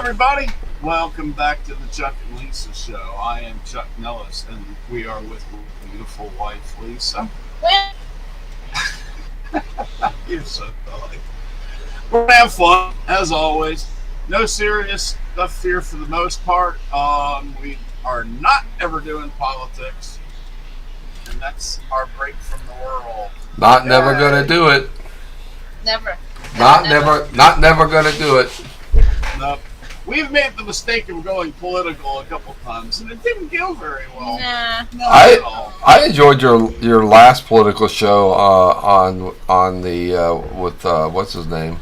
everybody. Welcome back to the Chuck and Lisa Show. I am Chuck Nellis, and we are with my beautiful wife, Lisa. Well, You're so silly. We're going to have fun, as always. No serious stuff here for the most part. We are not ever doing politics, and that's our break from the world. Not never gonna do it. never. Not never gonna do it. No. We've made the mistake of going political a couple times, and it didn't go very well. Nah. Not at all. I enjoyed your last political show on the with what's his name?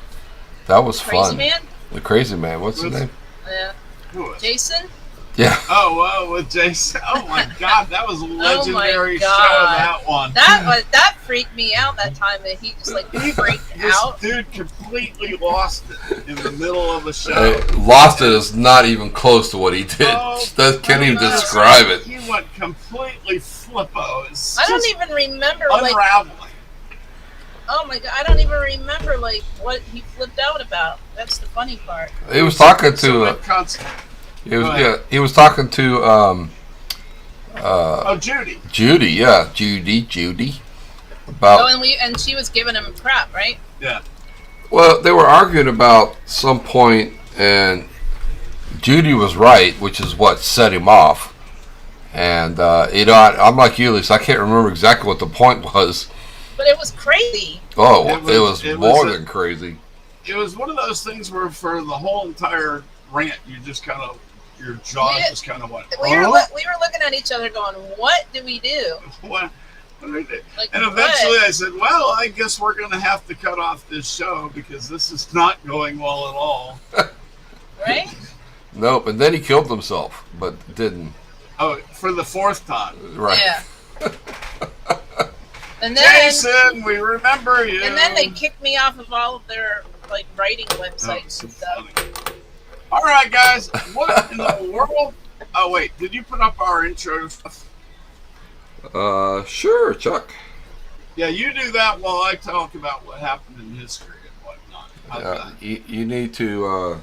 That was Crazy fun. Man? The Crazy Man. What's his name? Yeah. Who was it? Jason? Yeah. Oh, well, with Jason. Oh my God, that was a legendary show. God. That one. That freaked me out that time that he just freaked This out. dude completely lost it in the middle of a show. Lost it is not even close to what he did. Oh, Can't even no. describe it. He went completely flippo. It's I don't just even remember unraveling. oh my god, I don't even remember what he flipped out about. That's the funny part. He was talking So to. it const- He was talking to. oh, Judy. Judy. Yeah, Judy. About. Oh, and she was giving him crap, right? Yeah. Well, they were arguing about some point, and Judy was right, which is what set him off. And I'm like you, Lisa. I can't remember exactly what the point was. But it was crazy. Oh, It it was- was it more was a- than crazy. It was one of those things where for the whole entire rant, you just kind of, your jaw Yeah. just kind of went, We were, "Huh? we were looking at each other going, what do we do? What do we do?" Like, And eventually I said, well, I guess we're going to have to cut off this show because this is not going well at all. right? Nope. And then he killed himself, but didn't. Oh, for the fourth time. Right. Yeah. And then Jason, we remember you. and then they kicked me off of all of their writing Oh, websites so and stuff. funny. All right, guys. What in the world? Oh, wait. Did you put up our intro stuff? Sure, Chuck. Yeah, you do that while I talk about what happened in history and whatnot. How's that? You need to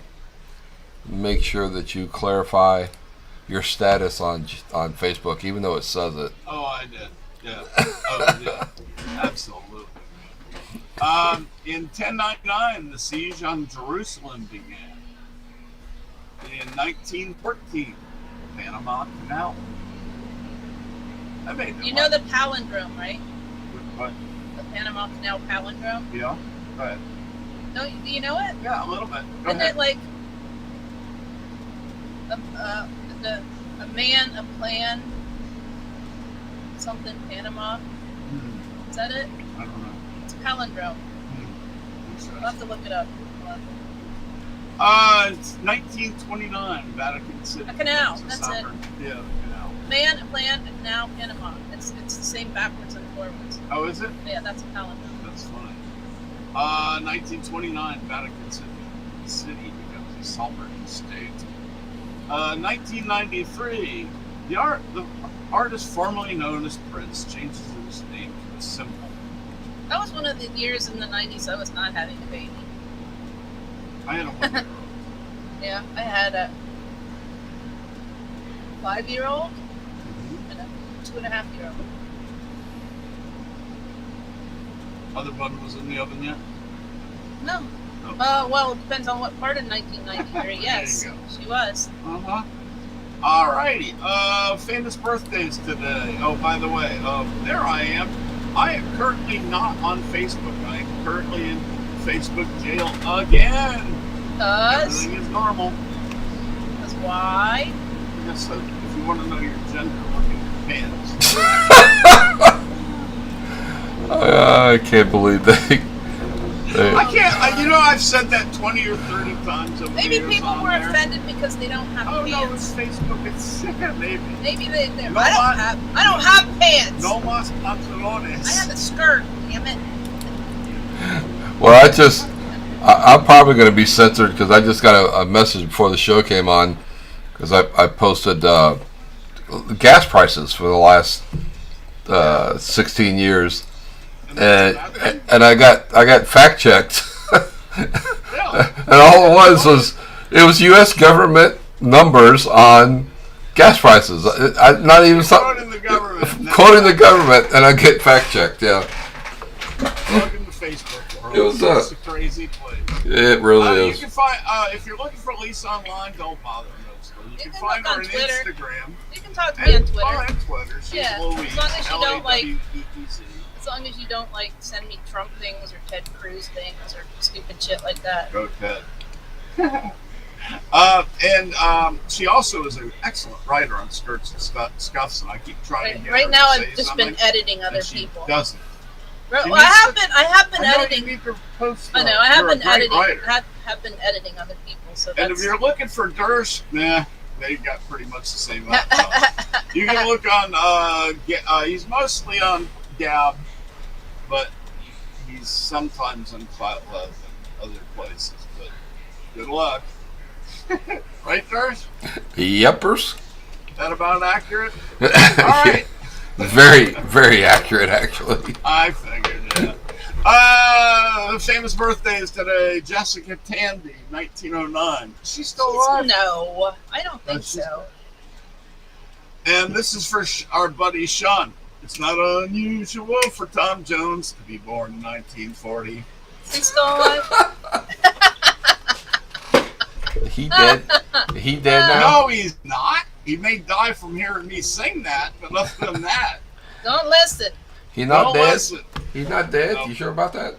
make sure that you clarify your status on Facebook, even though it says it. Oh, I did. Yeah. Oh, yeah. Absolutely. In 1099, the siege on Jerusalem began. In 1914, the Panama Canal. I made You know the palindrome, right? What? The Panama Canal palindrome? Yeah. Go ahead. No, do you know it? Yeah, a little bit. Go Isn't ahead. it like a man, a plan, something Panama? Is that it? I don't know. It's a palindrome. I'll have to look it up. It's 1929, Vatican City. A canal, It's a that's sovereign- Yeah, the canal. Man, a plan, and now Panama. It's the same backwards and forwards. Oh, is it? Yeah, that's a palindrome. That's funny. 1929, Vatican City becomes a sovereign state. 1993, the artist formerly known as Prince changes his name to a symbol. That was one of the years in the 90s I was not having a baby. I had a 1-year-old. Yeah, I had a 5-year-old and a 2.5-year-old. Other one was in the oven yet? No. Oh. Well, it depends on what part of 1993. Yes, There you she was. Uh-huh. Alrighty. Famous birthdays today. Oh, by the way, there I am. I am currently not on Facebook. I am currently in Facebook jail again. Cause Everything is normal. why? Yes, so if you want to know your gender, look at your pants. I can't believe they I can't. I've said that 20 or 30 times over the Maybe years people on were there. offended because they don't have Oh no, it's pants. Facebook. It's sick. Maybe. Maybe they. No, I don't have pants. No más pantalones. I have a skirt. Damn it. Well, I'm probably going to be censored because I just got a message before the show came on because I posted gas prices for the last 16 years, and I got fact checked, Really? and all it was It was U.S. government numbers on gas prices. Not even Quoting the government. quoting the government, and I get fact checked. Yeah, Welcome to Facebook world. It was, It's a crazy place. it really You is. can find if you're looking for Lisa online, don't bother mostly. You can find look her on on Twitter. Instagram. You can talk to me on And Twitter. on Twitter. She's Yeah, Louise. as long as you don't, like- L-A-W-E-E-Z. As long as you don't like send me Trump things or Ted Cruz things or stupid shit like that. Go Ted. She also is an excellent writer on Skirts and Scuffs, and I keep trying to get Right her now, to say I've just something, been editing other and she people. doesn't. Well, She I needs have to- been. I have been I know editing. you need to post I know. stuff. I have You're a been great editing. writer. Have been editing other people. So And if that's. you're looking for Dersh, they got pretty much the same amount of time. You can look on, he's mostly on Gab, but he's sometimes on Clout Love and other places. But good luck. Right, Dersh? Yepers. That about accurate? All right. Very, very accurate, actually. I figured, famous birthdays today. Jessica Tandy, 1909. She's still alive. No, I don't think She's- so. And this is for our buddy Sean. It's not unusual for Tom Jones to be born in 1940. Is he still alive? He dead. He dead now. No, he's not. He may die from hearing me sing that, but other than that, Don't listen. He not don't dead. listen. He's not dead. No. You sure about that?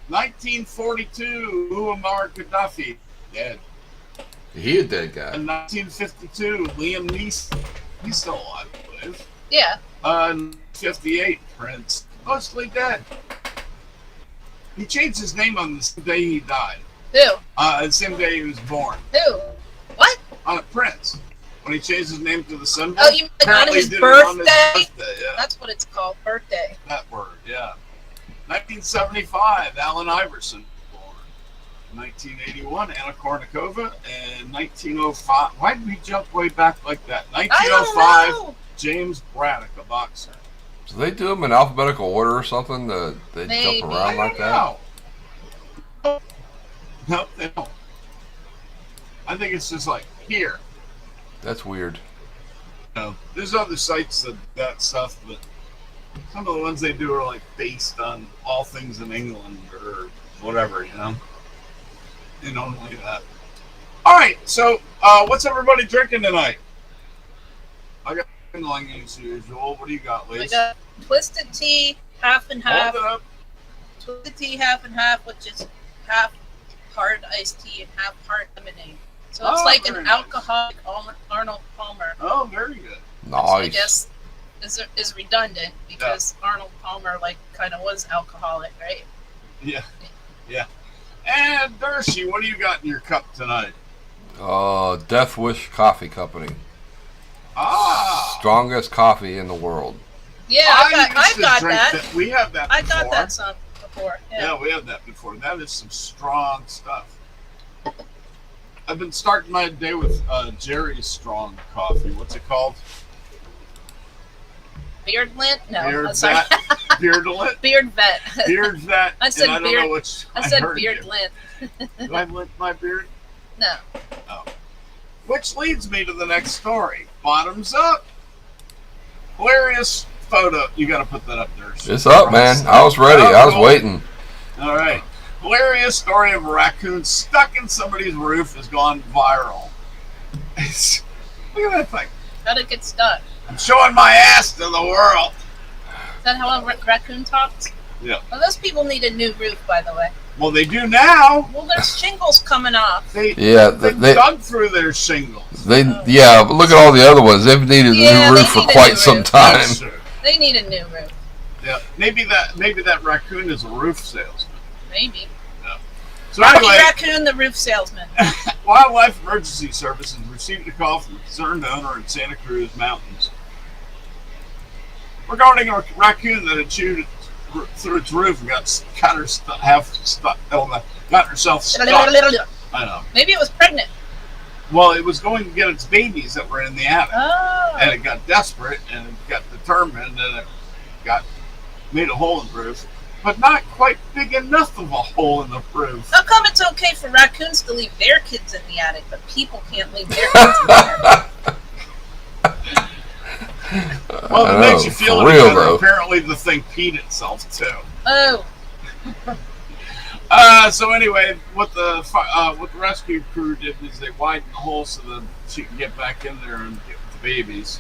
1942, Muammar Gaddafi, dead. He a dead guy. In 1952, Liam Neeson, he's still alive, I believe. Yeah. 58, Prince, mostly dead. He changed his name on the same day he died. Who? The same day he was born. Who? What? Prince. When he changed his name to the symbol. Oh, you mean on apparently his he did it on his birthday? birthday, yeah. That's what it's called. Birthday. That word, yeah. 1975, Allen Iverson was born. 1981, Anna Kournikova. And 1905, why did we jump way back like that? I 1905, don't know. James Braddock, a boxer. Do they do them in alphabetical order or something? They Maybe. jump around like that? No. No, they don't. I think it's just like, here. That's weird. There's other sites that stuff, but some of the ones they do are like based on all things in England or whatever, They don't like that. All right, so what's everybody drinking tonight? I got like as usual. What do you got, I Liz? got twisted tea, half and half. Hold it up. Twisted tea, half and half, which is half hard iced tea and half hard lemonade. So it's Oh, like very an nice. alcoholic Arnold Palmer. Oh, very good. Which I Nice. guess is redundant because Arnold Palmer kind of was alcoholic, right? Yeah. And Dershie, what do you got in your cup tonight? Death Wish Coffee Company. Ah, Strongest coffee in the world. Yeah, I I've got drink that. We have that. I got before. that some before. Yeah, we had that before. That is some strong stuff. I've been starting my day with Jerry's strong coffee. What's it called? Beard lint? No, Beard sorry. Vet. Beard Lit? Beard vet. Beard Vet. I said and I don't beard- know which. I said heard beard you. lint. Did I lint my beard? No. Which leads me to the next story. Bottoms up. Hilarious photo. You got to put that up there. It's up, man. I was ready. I was waiting. All right. Hilarious story of a raccoon stuck in somebody's roof has gone viral. Look at that thing. How'd it get stuck? I'm showing my ass to the world. Is that how a raccoon talks? Yeah. Well, those people need a new roof, by the way. Well, they do now. Well, there's shingles coming off. They They dug through their shingles. yeah, but look at all the other ones. They've needed Yeah, a new they roof for need a quite new some roof. time. That's true. They need a new roof. Yeah. Maybe that raccoon is a roof salesman. Maybe. So Rocky anyway, Raccoon, the roof salesman. Wildlife Emergency Services received a call from a concerned owner in Santa Cruz Mountains regarding a raccoon that had chewed through its roof and got herself stuck. I know. Maybe it was pregnant. Well, it was going to get its babies that were in the attic, and Oh. it got desperate and it got determined and it made a hole in the roof but not quite big enough of a hole in the roof. How come it's okay for raccoons to leave their kids in the attic, but people can't leave their kids in the attic? Well, I it makes you know, feel for real, because though. apparently the thing peed itself too. Oh, So anyway, what the rescue crew did is they widened the hole so that she can get back in there and get the babies.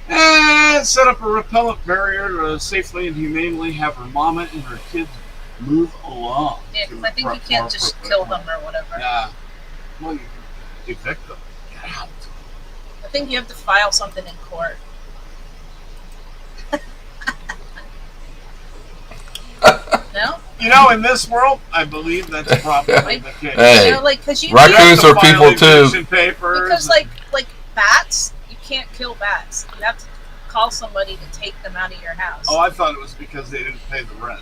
And set up a repellent barrier to safely and humanely have her mama and her kids move along. yeah, because I think you can't just kill them or whatever. Yeah. Well, you can evict them. Get out. I think you have to file something in court. No? You know, in this world, I believe that's probably the case. Hey, You know, like, because you raccoons You have to are file people too. eviction papers. because like bats, you can't kill bats. You have to call somebody to take them out of your house. Oh, I thought it was because they didn't pay the rent.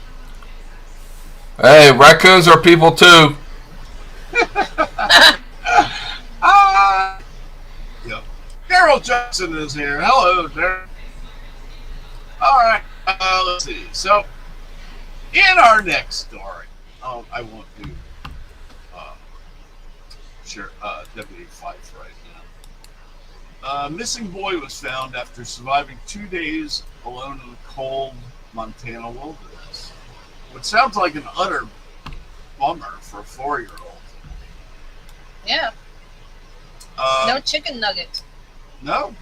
Hey, raccoons are people too. Yep. Daryl Johnson is here. Hello, Daryl. All right. Let's see. So, in our next story, I won't do Deputy Fife right now. Missing boy was found after surviving 2 days alone in the cold Montana wilderness, which sounds like an utter bummer for a 4-year-old. Yeah. No. No chicken nuggets. No.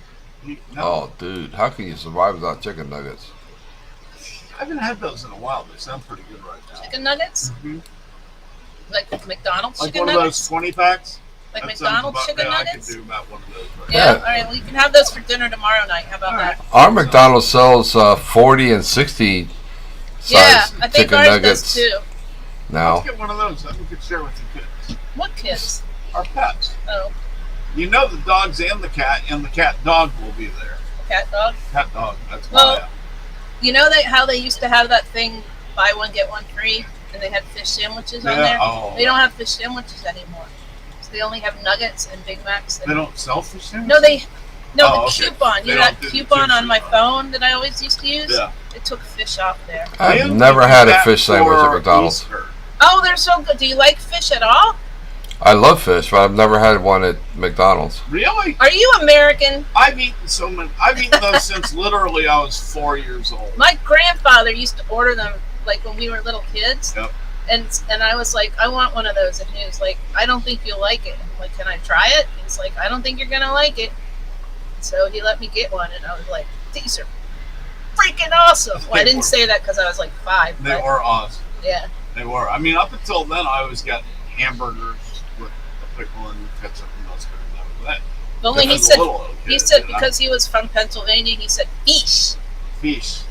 Oh, dude, how can you survive without chicken nuggets? I haven't had those in a while. They sound pretty good right now. Chicken nuggets? Mhm. Like McDonald's Like chicken one of nuggets? those 20 packs? Like That sounds McDonald's about- chicken yeah, nuggets? I could do about one of those right Yeah, Yeah. all right. Well, you can have those for dinner tomorrow night. How about All right. that? Our McDonald's sells 40 and 60 size Yeah, I think chicken ours nuggets does too. now. Let's get one of those that we could share with the kids. What kids? Our pets. Oh, You know the dogs and the cat dog will be there. cat dog. Cat dog, that's Well, why. You know how they used to have that thing, buy one get one free, and they had fish sandwiches on there. Oh, They don't have fish sandwiches anymore. So they only have nuggets and Big Macs. they And, don't sell fish sandwiches? no, the Oh, okay. coupon. They You know don't that do the coupon on my coupon. phone that I always used to use? Yeah. They took fish off there. I've They never do had a that fish sandwich at for McDonald's. Easter. Oh, they're so good. Do you like fish at all? I love fish, but I've never had one at McDonald's. Really? Are you American? I've eaten so many. I've eaten those since literally I was 4 years old. My grandfather used to order them like when we were little kids. Yep. And I was like, I want one of those. And he was like, I don't think you'll like it. I'm like, can I try it? He's like, I don't think you're gonna like it. So he let me get one, and I was like, these are freaking awesome. Well, I didn't say that because I was like 5. They But were awesome. yeah. They were. I mean, up until then, I always got hamburgers with a pickle and ketchup and mustard. And that was that. Only he As a said little kid, he said you know? because he was from Pennsylvania, he said fish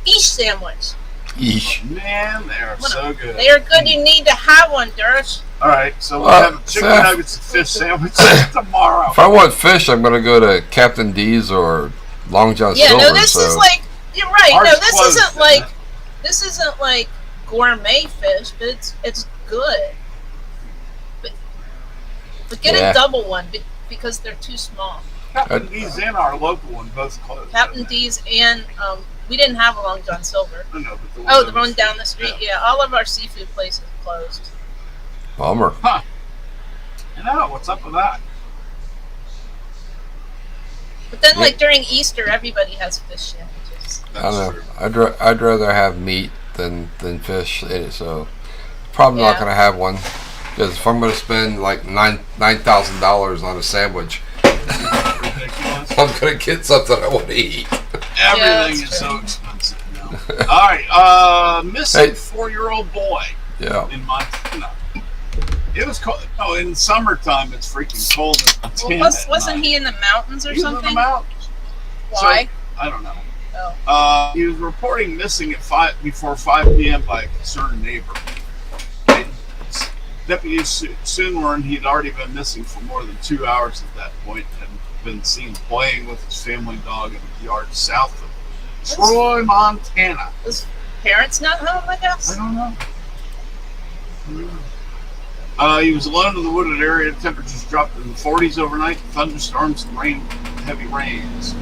sandwich. Yeesh. Man, they are What so good. They are good. You need to have one, Durish. All right, so we Well, have chicken Seth- nuggets and fish sandwiches tomorrow. If I want fish, I'm going to go to Captain D's or Long John Yeah, Silver. no, this is like you're right. Ours No, this closed, isn't isn't like it? this isn't like gourmet fish, but it's good. But get Yeah. a double one because they're too small. Captain D's and our local one both closed. Captain haven't they? D's and we didn't have a Long John Silver. I know, but the Oh, the that one was- down the street. Yeah, all of our seafood places closed. Bummer. I know, what's up with that? But then, Yeah. like during Easter, everybody has fish sandwiches. I That's don't true. know. I'd rather have meat than fish. So probably not Yeah. going to have one because if I'm going to spend like $9,000 on a sandwich, Ridiculous. I'm going to get something I want to eat. Everything that's is true. so expensive now. All right, missing Hey. 4-year-old boy Yeah. in Montana. It was cold. Oh, in summertime, it's freaking cold in Montana. Well, wasn't he in the mountains or He was in the something? mountains. Why? I don't know. Oh. He was reporting missing at before 5 p.m. by a concerned neighbor. Deputies soon learned he'd already been missing for more than 2 hours at that point and been seen playing with his family dog in the yard south of Troy, Montana. His parents not home, I I guess. don't know. He was alone in the wooded area. Temperatures dropped in the 40s overnight. Thunderstorms and heavy rains.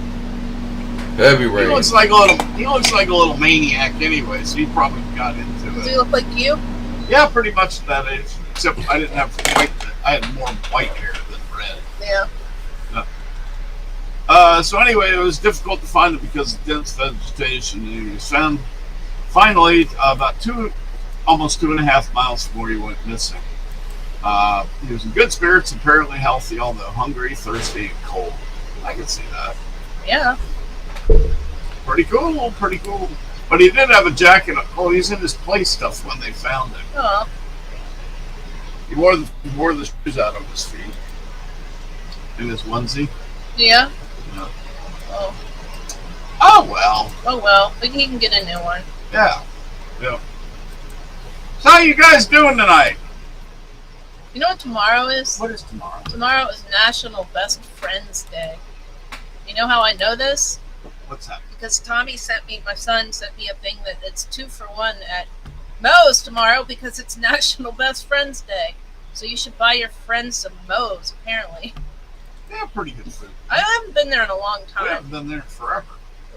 Heavy He rain. looks like a little maniac anyway, so he probably got into Does he it. look like you? Yeah, pretty much at that age. Except I didn't have white. I had more white hair than red. Yeah. So anyway, it was difficult to find it because of dense vegetation. And he was found finally about almost 2.5 miles from where he went missing. He was in good spirits, apparently healthy, although hungry, thirsty, and cold. I can see that. Yeah. Pretty cool, pretty cool. But he did have a jacket. Oh, he's in his play stuff when they found him. Oh. He wore the shoes out of his feet in his onesie. Yeah. Yeah. Oh. Oh well. Oh well. But he can get a new one. Yeah. Yeah. So how you guys doing tonight? You know what tomorrow is? What is tomorrow? Tomorrow is National Best Friends Day. You know how I know this? What's that? Because my son sent me a thing that it's 2 for 1 at Moe's tomorrow because it's National Best Friends Day. So you should buy your friends some Moe's, apparently. They have pretty good food. I haven't been there in a long We time. haven't been there forever.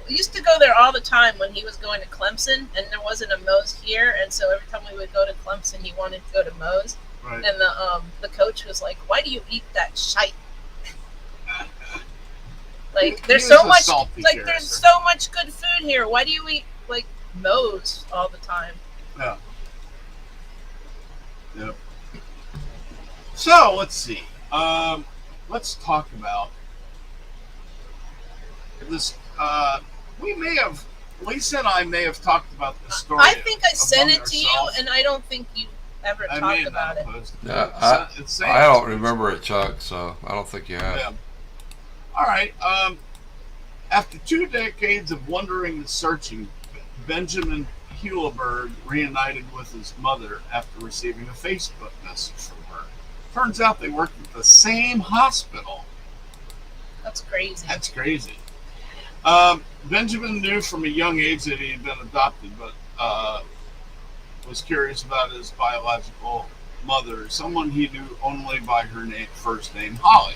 We used to go there all the time when he was going to Clemson, and there wasn't a Moe's here, and so every time we would go to Clemson, he wanted to go to Moe's. Right. And the coach was like, "Why do you eat that shite?" Like there's He so was a much salty there's character. so much good food here. Why do you eat like Moe's all the time? Yeah. Yep. So let's see. Let's talk about this. Lisa and I may have talked about this story. I think I sent among it to you, ourselves. and I don't think you ever I may talked have about not it. posted it. Yeah, It's saying I don't it's- remember it, Chuck, so I don't think you have. Yeah. All right. After 2 decades of wandering and searching, Benjamin Hewleberg reunited with his mother after receiving a Facebook message from her. Turns out they worked at the same hospital. That's crazy. That's crazy. Benjamin knew from a young age that he had been adopted, but was curious about his biological mother, someone he knew only by her first name, Holly.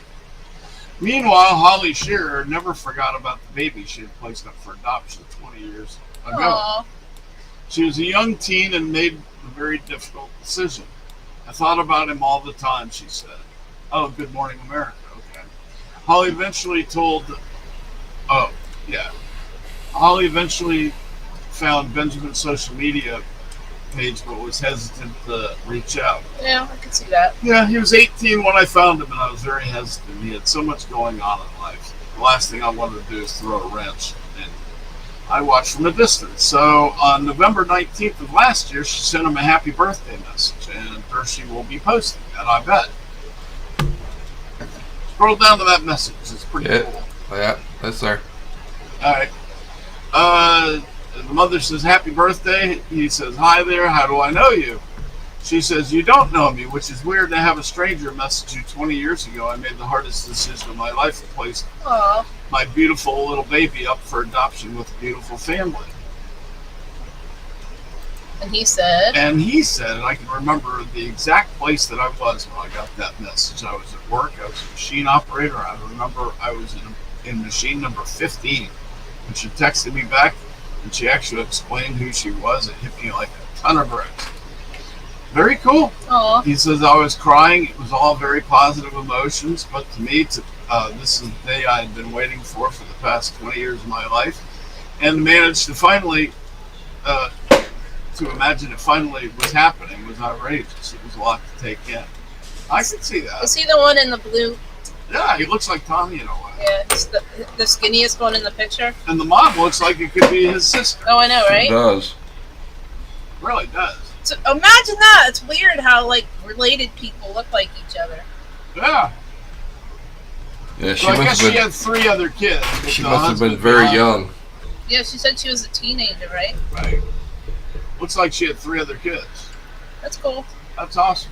Meanwhile, Holly Shearer never forgot about the baby she had placed up for adoption 20 years ago. Aw. She was a young teen and made a very difficult decision. I thought about him all the time, she said. Oh, Good Morning America. Okay. Holly eventually found Benjamin's social media page, but was hesitant to reach out. Yeah, I can see that. Yeah, he was 18 when I found him, and I was very hesitant. He had so much going on in life. The last thing I wanted to do is throw a wrench, and I watched from a distance. So on November 19th of last year, she sent him a happy birthday message, and Hershey will be posting that, I bet. Scroll down to that message. It's pretty Yeah. cool. Yeah, that's there. All right. The mother says, "Happy birthday." He says, "Hi there. How do I know you?" She says, "You don't know me," which is weird to have a stranger message you 20 years ago. I made the hardest decision of my life and placed Aw. my beautiful little baby up for adoption with a beautiful family. And he said, And he said, and I can remember the exact place that I was when I got that message. I was at work. I was a machine operator. I remember I was in machine number 15. And she texted me back, and she actually explained who she was. It hit me like a ton of bricks. Very cool. "Oh, He says, I was crying. It was all very positive emotions, but to me, this is the day I had been waiting for the past 20 years of my life. And managed to finally, to imagine it finally was happening was outrageous. It was a lot to take in. I can see that. is he the one in the blue?" Yeah, he looks like Tommy in a way. Yeah, he's the skinniest one in the picture. And the mom looks like it could be his sister. Oh, I know, It right? does. Really does. So imagine that. It's weird how like related people look like each other. Yeah. Yeah, she So I guess must she have been. had 3 other kids. but She the must have been husband very died. young. Yeah, she said she was a teenager, right? Right. Looks like she had 3 other kids. That's cool. That's awesome.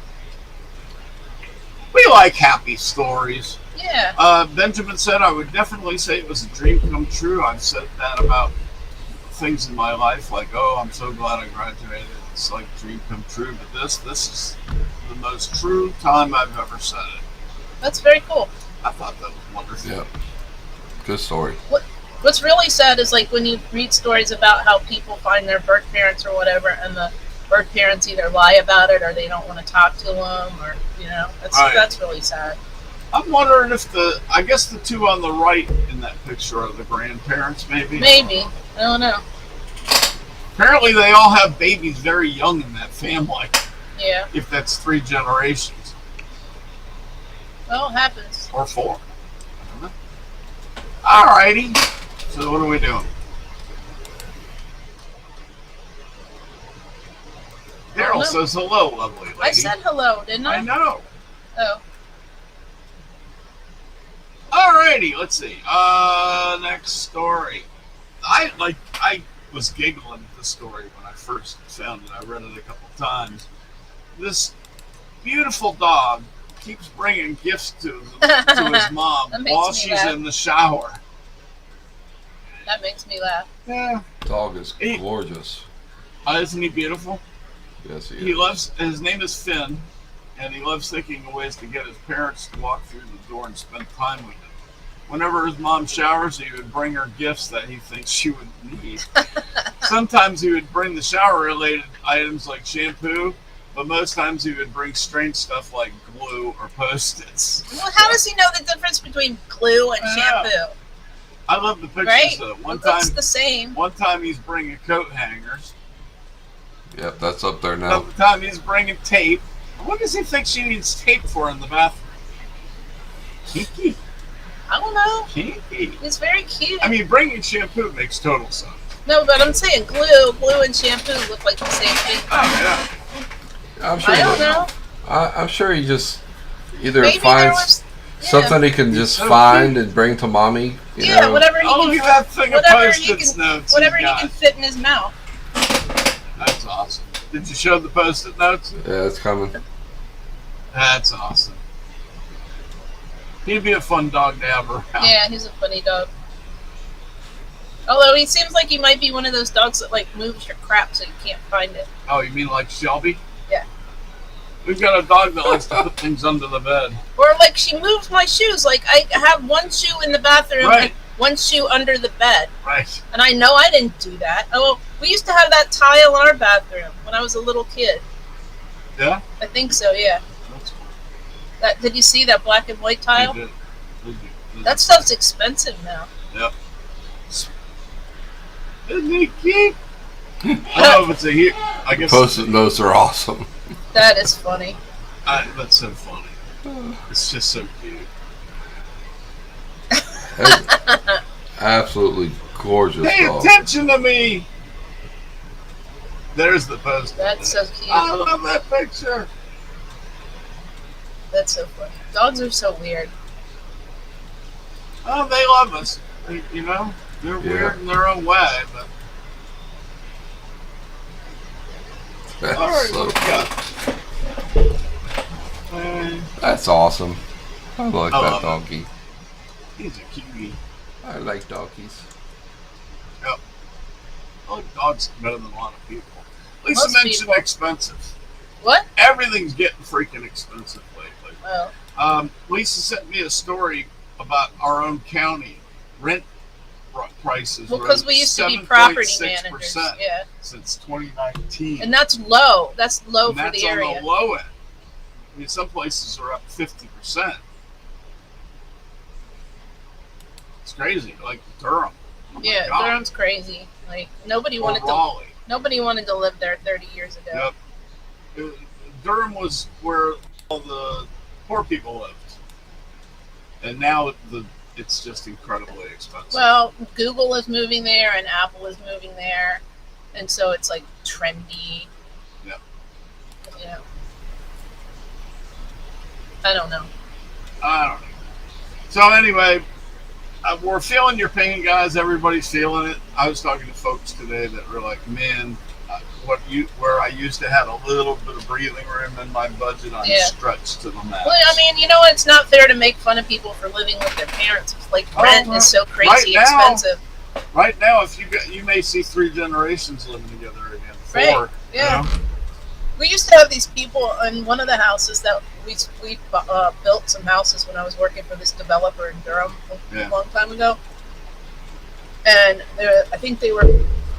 We like happy stories. Yeah. Benjamin said, I would definitely say it was a dream come true. I've said that about things in my life, like, oh, I'm so glad I graduated. It's like a dream come true. But this is the most true time I've ever said it. That's very cool. I thought that was wonderful. Yeah. Good story. What's really sad is like when you read stories about how people find their birth parents or whatever, and the birth parents either lie about it or they don't want to talk to them, or Right. that's really sad. I'm wondering if I guess the two on the right in that picture are the grandparents, maybe. Maybe, I don't know. Apparently, they all have babies very young in that family. Yeah, If that's 3 generations well, it happens. or 4. I don't know. Alrighty. So what are we doing? Daryl No. says hello, lovely lady. I said hello, didn't I? I know. Oh, Alrighty, let's see. Next story. I was giggling at the story when I first found it. I read it a couple times. This beautiful dog keeps bringing gifts to his mom That makes while me she's laugh. in the shower. that makes me laugh. Yeah. Dog is He- gorgeous. Isn't he beautiful? Yes, he He is. loves. His name is Finn, and he loves thinking of ways to get his parents to walk through the door and spend time with him. Whenever his mom showers, he would bring her gifts that he thinks she would need. Sometimes he would bring the shower-related items like shampoo, but most times he would bring strange stuff like glue or Post-its. Well, how does he know the difference between glue and Yeah. shampoo? I love the pictures Right? though. It looks the same. One time he's bringing coat hangers. Yep, that's up there now. Another time he's bringing tape. What does he think she needs tape for in the bathroom? Kiki. I don't know. Kiki. It's very cute. I mean, bringing shampoo makes total sense. No, but I'm saying glue and shampoo look like the same thing. Oh, I'm sure. I don't know. I'm sure he just either Maybe there finds was something he can just so find and bring to mommy. You yeah, know? whatever he yeah. Oh, can, look at that thing of whatever he Post-its can, notes. whatever he he got. can fit in his mouth. That's awesome. Did you show the Post-it notes? Yeah, it's coming. That's awesome. He'd be a fun dog to have around. Yeah, he's a funny dog. Although he seems like he might be one of those dogs that like moves your crap so you can't find it. Oh, you mean like Shelby? Yeah. We've got a dog that likes to put things under the bed. Or like she moves my shoes. Like I have one shoe in the bathroom Right. and one shoe under the bed. Right. And I know I didn't do that. Oh, we used to have that tile in our bathroom when I was a little kid. Yeah? I think so, yeah. That's cool. Did you see that black and white tile? They do. That stuff's expensive now. Yep. Isn't he cute? I don't know if it's a here. I guess Post-it notes are awesome. That is funny. that's so funny. It's just so cute. Absolutely gorgeous Pay dog. attention to me. There's the post. That's so cute. I love that picture. That's so funny. Dogs are so weird. Oh, they love us. You know, they're Yeah. weird in their own way, but That's, all right, so- what we got? that's awesome. I like I that love it. donkey. He's a cutie. I like donkeys. I like dogs better than a lot of people. Lisa Most mentioned people. expensive. What? Everything's getting freaking expensive lately. Oh, Lisa sent me a story about our own county rent prices. well, because we used to be property managers. 7.6% Yeah, since 2019. and that's low. That's low And for that's the on area. the low end. I mean, some places are up 50%. It's crazy. Like Durham. Oh my Yeah, God. Durham's crazy. Like nobody Or wanted to. Raleigh. Nobody wanted to live there 30 years ago. Yep. Durham was where all the poor people lived. And now it's just incredibly expensive. Well, Google is moving there, and Apple is moving there, and so it's like trendy. Yep. Yeah. I don't know. I don't know. So anyway, we're feeling your pain, guys. Everybody's feeling it. I was talking to folks today that were like, "Man, where I used to have a little bit of breathing room in my budget, I'm Yeah. stretched to the max." Well, I mean, you know what? It's not fair to make fun of people for living with their parents. It's like rent is so crazy right now- expensive. right now, if you may see 3 generations living together again. 4. Right. Yeah. You know? We used to have these people in one of the houses that we built some houses when I was working for this developer in Durham a Yeah. long time ago. and I think they were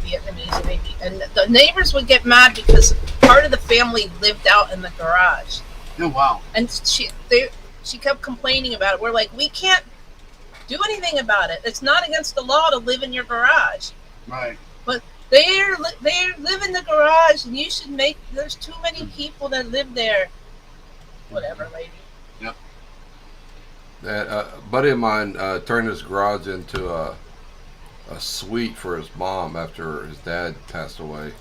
Vietnamese maybe. And the neighbors would get mad because part of the family lived out in the garage, Oh, wow. and she kept complaining about it. We're like, we can't do anything about it. It's not against the law to live in your garage. Right. They live in the garage, and you should make. There's too many people that live there. Whatever, lady. That buddy of mine turned his garage into a suite for his mom after his dad passed away.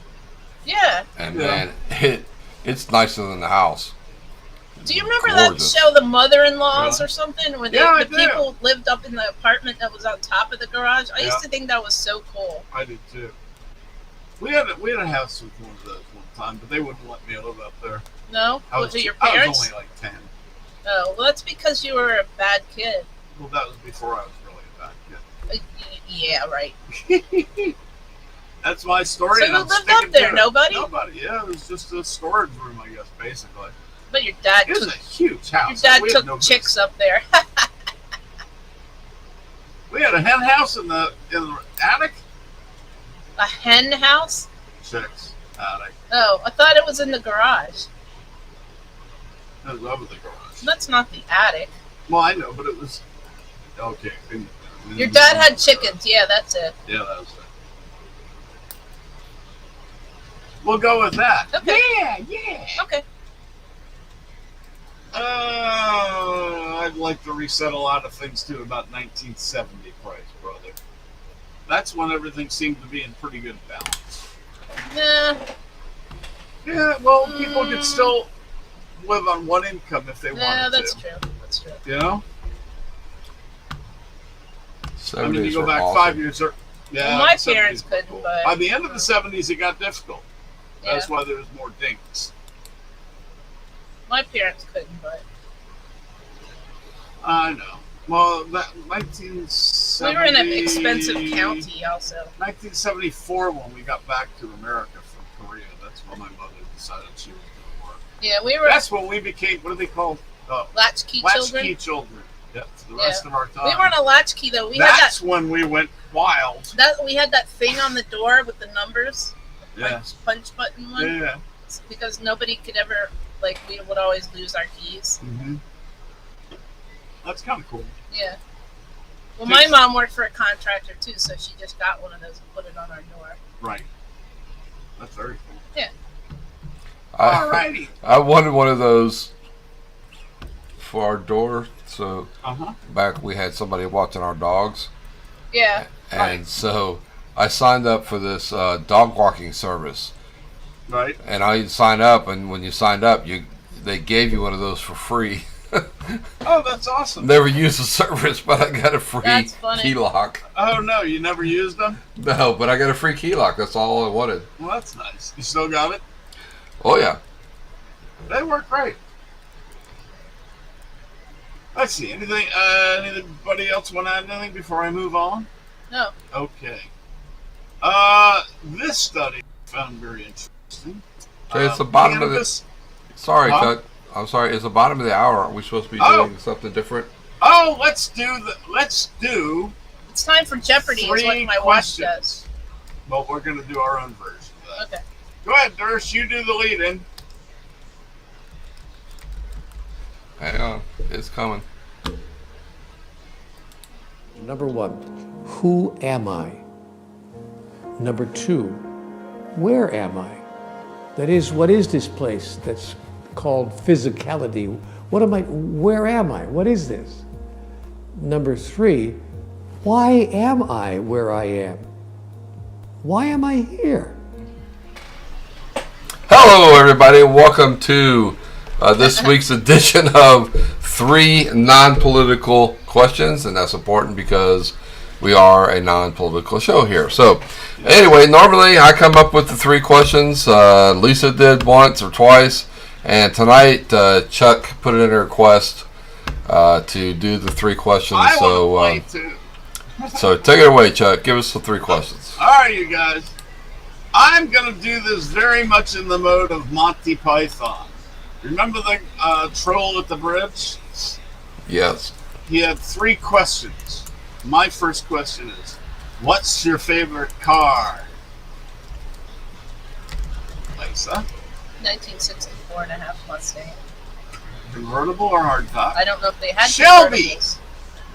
Yeah. And Yeah. man, it's nicer than the house. Do you remember Gorgeous. that show, The Mother-in-Laws, Yeah. or something, where Yeah, I the do. people lived up in the apartment that was on top of the garage? I Yeah. used to think that was so cool. I did too. We had a house with one of those one time, but they wouldn't let me live up there. No, I was, was it your I was parents? only like 10. Oh, well, that's because you were a bad kid. Well, that was before I was really a bad Yeah, right. kid. That's my story. So and who I'm lived sticking up there? to it. Nobody? Nobody. Yeah, it was just a storage room, I guess, basically. But your dad It was took a huge house. your dad We had took no chicks up there. We had a hen house in the attic. A hen house? Chicks attic. Oh, I thought it was in the garage. It was over the garage. That's not the attic. Well, I know, but it was okay. Your dad had chickens. Yeah, that's it. Yeah, that was it. We'll go with that. Okay. Yeah. Okay. I'd like to reset a lot of things to about 1970 price, brother. That's when everything seemed to be in pretty good balance. Nah. Yeah, well, people could still live on one income if they Nah, wanted that's to. true. That's true. You know? I mean, you 70s go were back awesome. 5 years. Yeah, Well, my the 70s parents were couldn't, cool. but- By the end of the 70s, it got difficult. Yeah. That's why there was more dinks. My parents couldn't, but I know. Well, that 1970... we were in an expensive county also. 1974, when we got back to America from Korea, that's when my mother decided she was going to work. Yeah, we were That's when we became, what are they called? latchkey children. Latchkey children. Yeah, for the rest of our time. We weren't a latchkey though. We had That's when we went wild. we had that thing on the door with the numbers, the Yeah. punch button one, Yeah. because nobody could ever, like, we would always lose our keys. Mm-hmm. That's kind of cool. Yeah. Well, my mom worked for a contractor too, so she just got one of those and put it on our door. Right. That's very cool. Yeah. Alrighty. I wanted one of those for our door. So Uh-huh. back we had somebody watching our dogs, Yeah. and so I signed up for this dog walking service. Right. And I signed up, and when you signed up, they gave you one of those for free. Oh, that's awesome. Never used the service, but I got a free That's funny. key lock. Oh, no, you never used them? No, but I got a free key lock. That's all I wanted. Well, that's nice. You still got it? Oh yeah. They work great. Let's see. Anything? Anybody else want to add anything before I move on? No. Okay. This study I found very interesting. Okay, it's the bottom of the. cannabis- Sorry, Huh? Chuck. I'm sorry. It's the bottom of the hour. Aren't we supposed to be Oh. doing something different? Oh, let's do. It's time for Jeopardy, is what Three my watch questions. does. Well, we're going to do our own version of that. Okay. Go ahead, Durst. You do the lead-in. Hang on, it's coming. Number one, who am I? Number two, where am I? That is, what is this place that's called physicality? What am I? Where am I? What is this? Number three, why am I where I am? Why am I here? Hello, everybody. Welcome to this week's edition of 3 non-political questions, and that's important because we are a non-political show here. So, anyway, normally I come up with the 3 questions. Lisa did once or twice, and tonight Chuck put in a request to do the 3 questions. I So, want to play, too. so take it away, Chuck. Give us the 3 questions. All right, you guys. I'm going to do this very much in the mode of Monty Python. Remember the troll at the bridge? Yes. He had 3 questions. My first question is, What's your favorite car? Lisa? 1964 and a half Mustang. Convertible or hardtop? I don't know if they had Shelby! convertibles.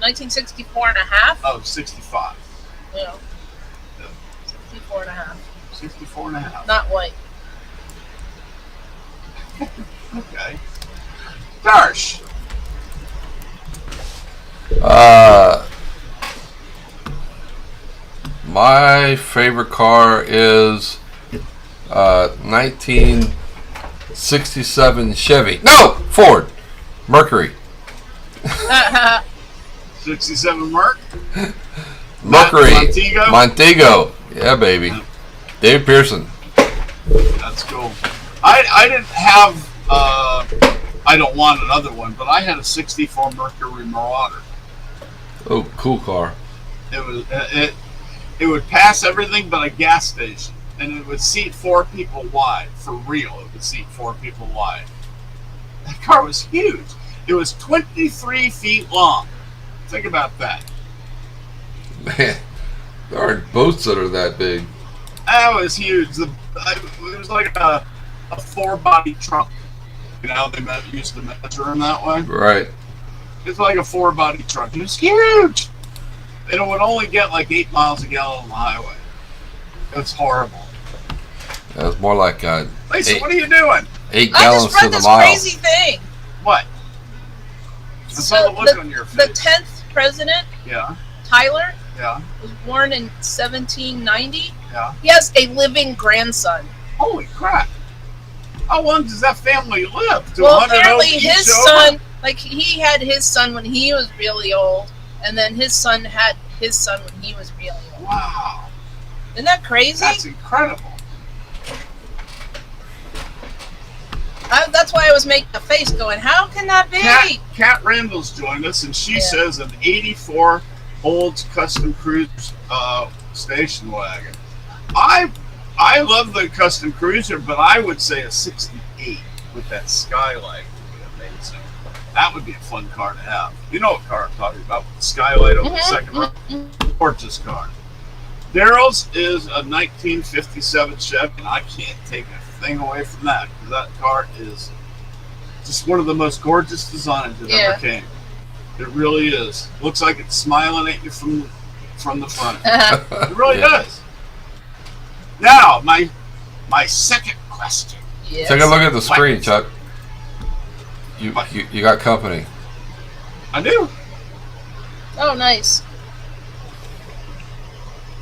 1964 and a half? Oh, 65. Yeah. 64 and a half. 64 and a half. Not white. Okay. Darsh. My favorite car is 1967 Chevy. No, Ford. Mercury. 67 Merc. Mercury. Montego? Montego. Yeah, baby. Dave Pearson. That's cool. I didn't have, I don't want another one, but I had a 64 Mercury Marauder. Oh, cool car. It would pass everything but a gas station, and it would seat 4 people wide. For real, it would seat 4 people wide. That car was huge. It was 23 feet long. Think about that. Man, there aren't boats that are that big. That was huge. It was like a 4-body trunk. You know, they used to measure them that way. Right. It's like a 4-body trunk. It was huge. And it would only get like 8 miles a gallon on the highway. It's horrible. That was more like Lisa, what are you doing? 8 I gallons just to read the this mile. crazy thing. What? I saw the look on your The face. 10th president, Yeah, Tyler, yeah, was born in 1790. yeah. He has a living grandson. Holy crap. How long does that family live? To Well, 100 apparently each his over? son, like he had his son when he was really old, and then his son had his son when he was really old. Wow. Isn't that crazy? That's incredible. That's why I was making a face going, how can that be? Kat Randall's joined us, and she Yeah. says an 84 Olds Custom Cruise station wagon. I love the Custom Cruiser, but I would say a 68 with that skylight would be amazing. That would be a fun car to have. You know what car I'm talking about, with the skylight over the second row. Gorgeous car. Daryl's is a 1957 Chevy, and I can't take a thing away from that, because that car is just one of the most gorgeous designs that ever came. It really is. Looks like it's smiling at you from the front. It really does. Now, my second question. Yes. Take a look at the screen, What? Chuck. You got company. I do. Oh, nice.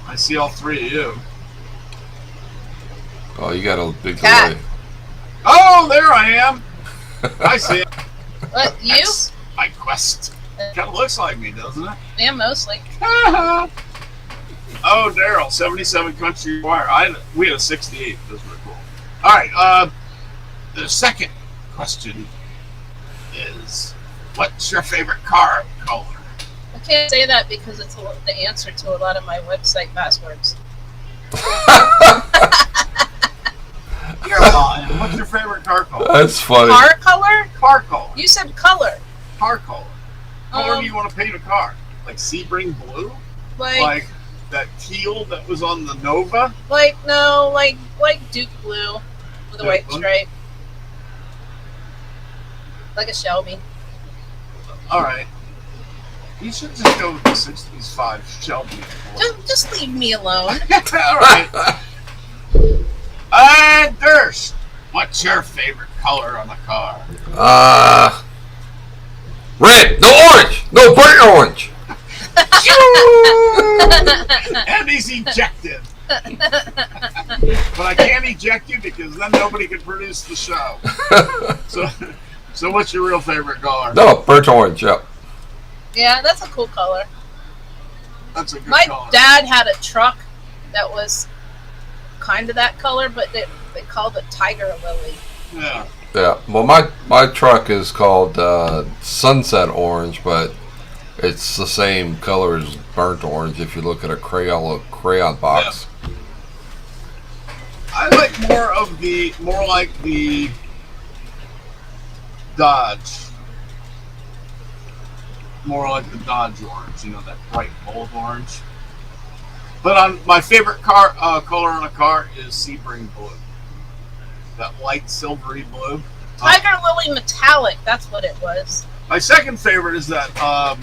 I see all 3 of you. Oh, you got a big Cat. delay. Oh, there I am. I see it. What, you? That's my quest. Kind of looks like me, doesn't it? Yeah, mostly. Oh, Daryl, 77 Country Wire. We had a 68. Those were cool. All right. The second question is, what's your favorite car color? I can't say that because it's the answer to a lot of my website passwords. You're lying. What's your favorite car color? That's funny. Car color? Car color. You said color. Car color. Color do you Um, want to paint a car? Like Sebring blue? like Like that teal that was on the Nova? no, like Duke blue with a white Duke blue? stripe. Like a Shelby. All right. You should just go with the 65 Shelby. Just leave me alone. All right. Durst, what's your favorite color on the car? Red. No orange. No bright orange. And he's ejected. But I can't eject you because then nobody can produce the show. So what's your real favorite color? No, burnt orange. Yep. Yeah, that's a cool color. That's a good My color. dad had a truck that was kind of that color, but they called it Tiger Lily. Yeah. Yeah. Well, my truck is called Sunset Orange, but it's the same color as burnt orange if you look at a crayon box. I like more like the Dodge. More like the Dodge orange, you know, that bright bold orange. But on my favorite car color on a car is Sebring blue. That light silvery blue. Tiger Lily Metallic, that's what it was. My second favorite is that,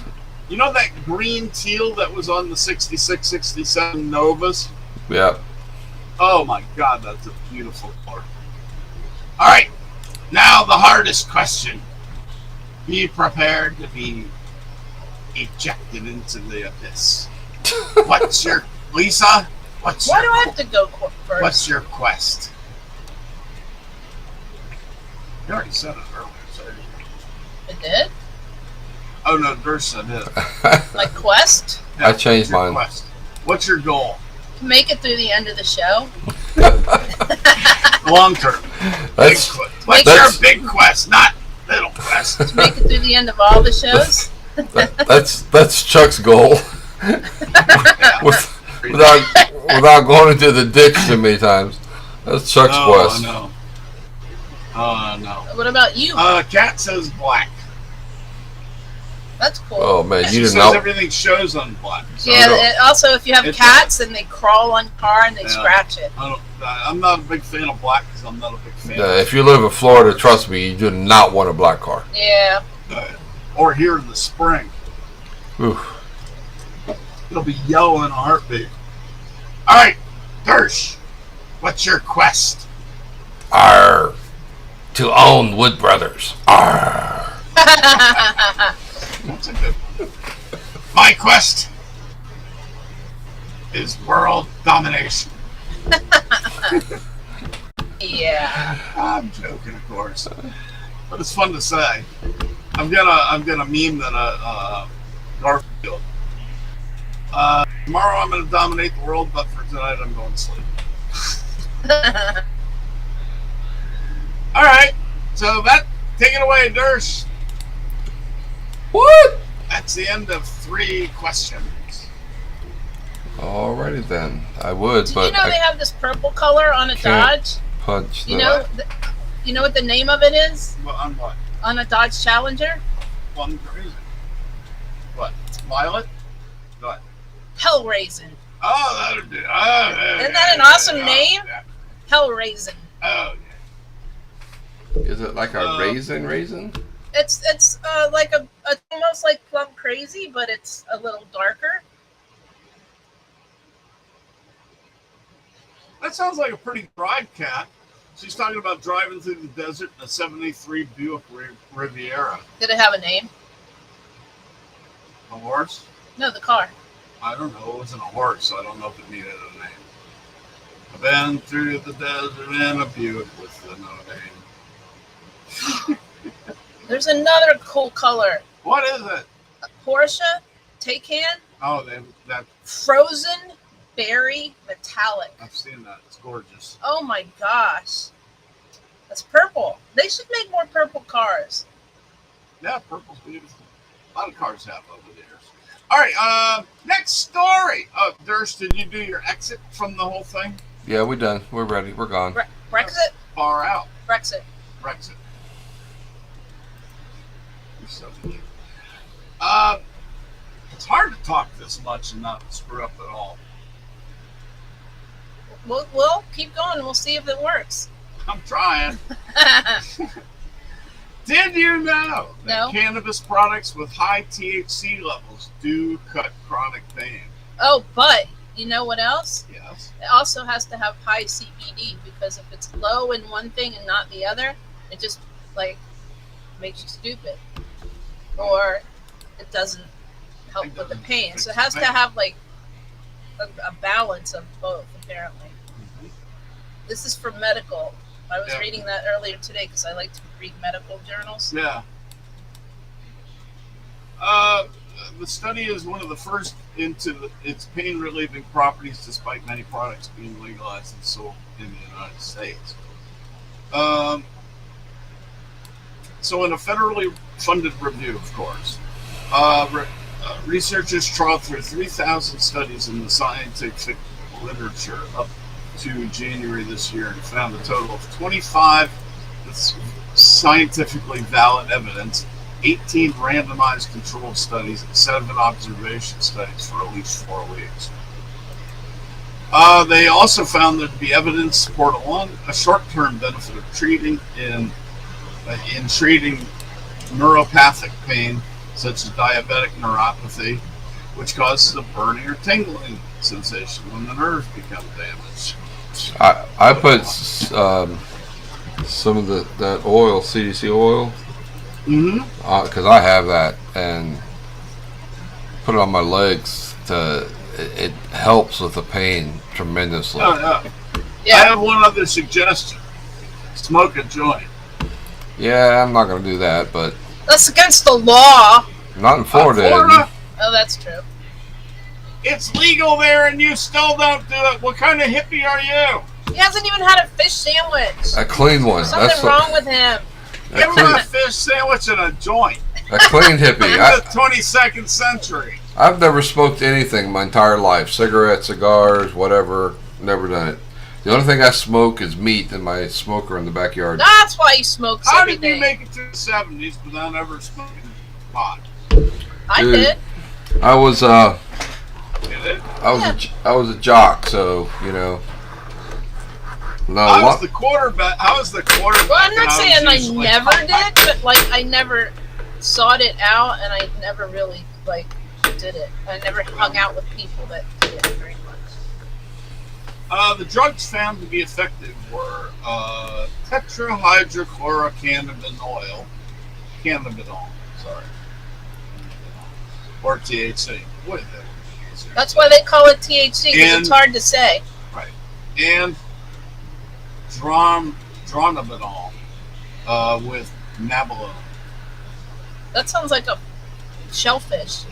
you know that green teal that was on the 66, 67 Novas? Yeah. Oh my God, that's a beautiful color. All right, now the hardest question. Be prepared to be ejected into the abyss. What's your, Lisa? Why do I have to go first? What's your quest? You already said it earlier. So. It did? Oh no, Durst said it. Like quest? I changed your mine. Quest. What's your goal? To make it through the end of the show. Long term. That's, What's your big quest, not little quest? To make it through the end of all the shows. that's Chuck's goal. without going into the ditch too many times. That's Chuck's quest. No. Oh no. What about you? Cat says black. That's cool. Oh man, She you says didn't know. everything shows on black. So Yeah, also if you have It's cats and they crawl on car and they Yeah. scratch it. I'm not a big fan of black because I'm not a big fan If you live in Florida, trust me, you do not want a black car. Yeah. or here in the spring. Oof. It'll be yellow in a heartbeat. All right, Dersh, what's your quest? Arr. To own Wood Brothers. Arr. That's a good one. My quest is world domination. Yeah. I'm joking, of course, but it's fun to say. I'm gonna meme that Garfield. Tomorrow I'm gonna dominate the world, but for tonight I'm going to sleep. All right, so take it away, Dersh. What? That's the end of 3 questions. Alrighty then. I would, Did but you know I they have this purple color on a can't Dodge? punch the You know, you know what the name of it is Well, on what? on a Dodge Challenger? One reason. What? Violet? What? Hellraisin. Oh, that'll do. Oh, Isn't that an awesome name? Yeah. Hellraisin. Oh, Is it like a raisin? It's like it's almost like Plum Crazy, but it's a little darker. that sounds like a pretty drive, Cat. She's talking about driving through the desert in a 73 Buick Riviera. Did it have a name? A horse? No, the car. I don't know. It wasn't a horse, so I don't know if it needed a name. I've been through the desert in a Buick with no name. There's another cool color. What is it? Porsche Taycan Oh, that Frozen Berry Metallic. I've seen that. It's gorgeous. Oh my gosh. That's purple. They should make more purple cars. Yeah, purple's beautiful. A lot of cars have over the years. All right, next story. Durst, did you do your exit from the whole thing? Yeah, we're done. We're ready. We're gone. Brexit? Far out. Brexit. Brexit. You're so mean. It's hard to talk this much and not screw up at all. We'll keep going. We'll see if it works. I'm trying. Did you know that No. cannabis products with high THC levels do cut chronic pain? Oh, but you know what else? Yes. It also has to have high CBD because if it's low in one thing and not the other, it just like makes you stupid, or it doesn't help It with the doesn't pain. fix So it the has to pain. have like a balance of both. Apparently, this is for medical. I was Yeah. reading that earlier today because I like to read medical journals. Yeah. The study is one of the first into its pain relieving properties, despite many products being legalized and sold in the United States. So, in a federally funded review, of course, researchers trawled through 3,000 studies in the scientific literature up to January this year and found a total of 25 scientifically valid evidence, 18 randomized controlled studies, and 7 observation studies for at least 4 weeks. They also found there to be evidence to support a short-term benefit of treating in treating neuropathic pain, such as diabetic neuropathy, which causes a burning or tingling sensation when the nerves become damaged. I put some of that oil, CDC oil, because I have that, and put it on my legs. It helps with the pain tremendously. I Yeah. have one other suggestion: smoke a joint. Yeah, I'm not going to do that, but That's against the law. not in Florida. Florida, Oh, that's true. it's legal there, and you still don't do it. What kind of hippie are you? He hasn't even had a fish sandwich. A clean one. Something That's wrong with him. a Give me clean, a fish sandwich and a joint. a clean hippie. In the 22nd century. I've never smoked anything my entire life. Cigarettes, cigars, whatever. Never done it. The only thing I smoke is meat in my smoker in the backyard. That's why he smokes How everything. did you make it to the 70s without ever smoking pot? I Dude. did. I was Did it? I was a jock, so you know. No, I was what? the quarterback. Well, I'm not and saying I was usually- never did, but like I never sought it out, and I never really like did it. I never hung out with people that did it very much. The drugs found to be effective were tetrahydrochlorocannabinol, or THC. What is that? That's why they call it THC, because And- it's hard to say. And dronabinol with nabilone. That sounds like a shellfish.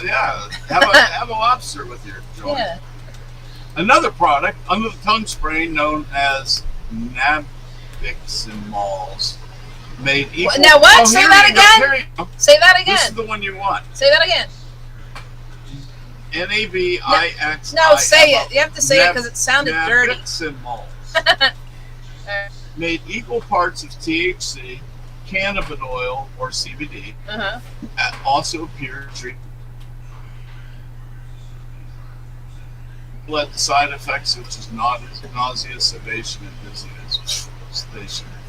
Yeah. Have a lobster with your joint. Yeah. Another product under the tongue spray known as nabiximols made equal. Now what? Say here that you go. again? Here you go. Say that This is again. the one you want. Say that again. NABIX. No, say it. You have to say it because it sounded dirty. Nabiximols made equal parts of THC, cannabinoid or CBD, Uh-huh. and also appear to treat the side effects such as nausea, sedation, and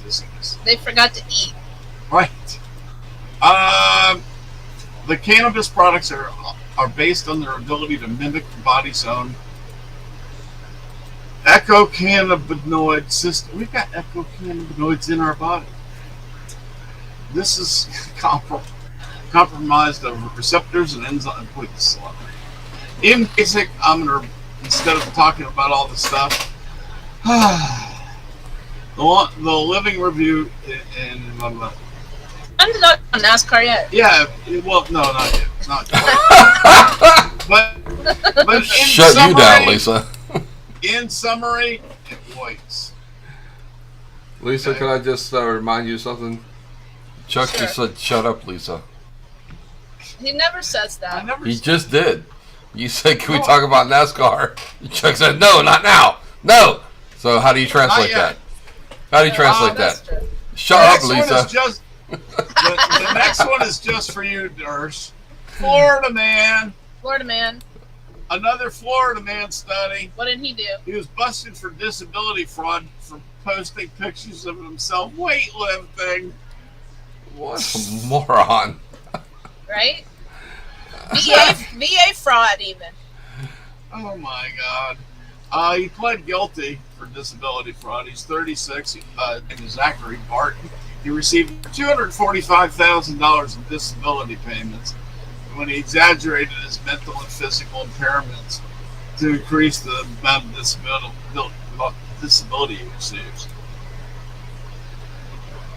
dizziness. They forgot to eat. Right. The cannabis products are based on their ability to mimic the body's own ecocannabinoid system. We've got ecocannabinoids in our body. This is compromised of receptors and enzymes. In basic, instead of talking about all this stuff, the living review in I'm not on NASCAR yet. yeah, well, no, not yet, not yet. but in Shut summary, you down, Lisa. In summary, it waits. Lisa, Okay. can I just remind you of something? Chuck Sure. just said, "Shut up, Lisa." He never says I that. never. He just did. You said, "Can we talk about NASCAR?" Chuck said, "No, not now. No." So how do you translate yet. that? How do you translate That's that? true. Shut the up, next one Lisa. is just the next one is just for you, Durst. Florida man. Florida man. Another Florida man study. What did he do? He was busted for disability fraud for posting pictures of himself weightlifting. What a moron. Right? VA fraud even. Oh my God. He pled guilty for disability fraud. He's 36. Named Zachary Barton. He received $245,000 in disability payments when he exaggerated his mental and physical impairments to increase the amount of disability he receives.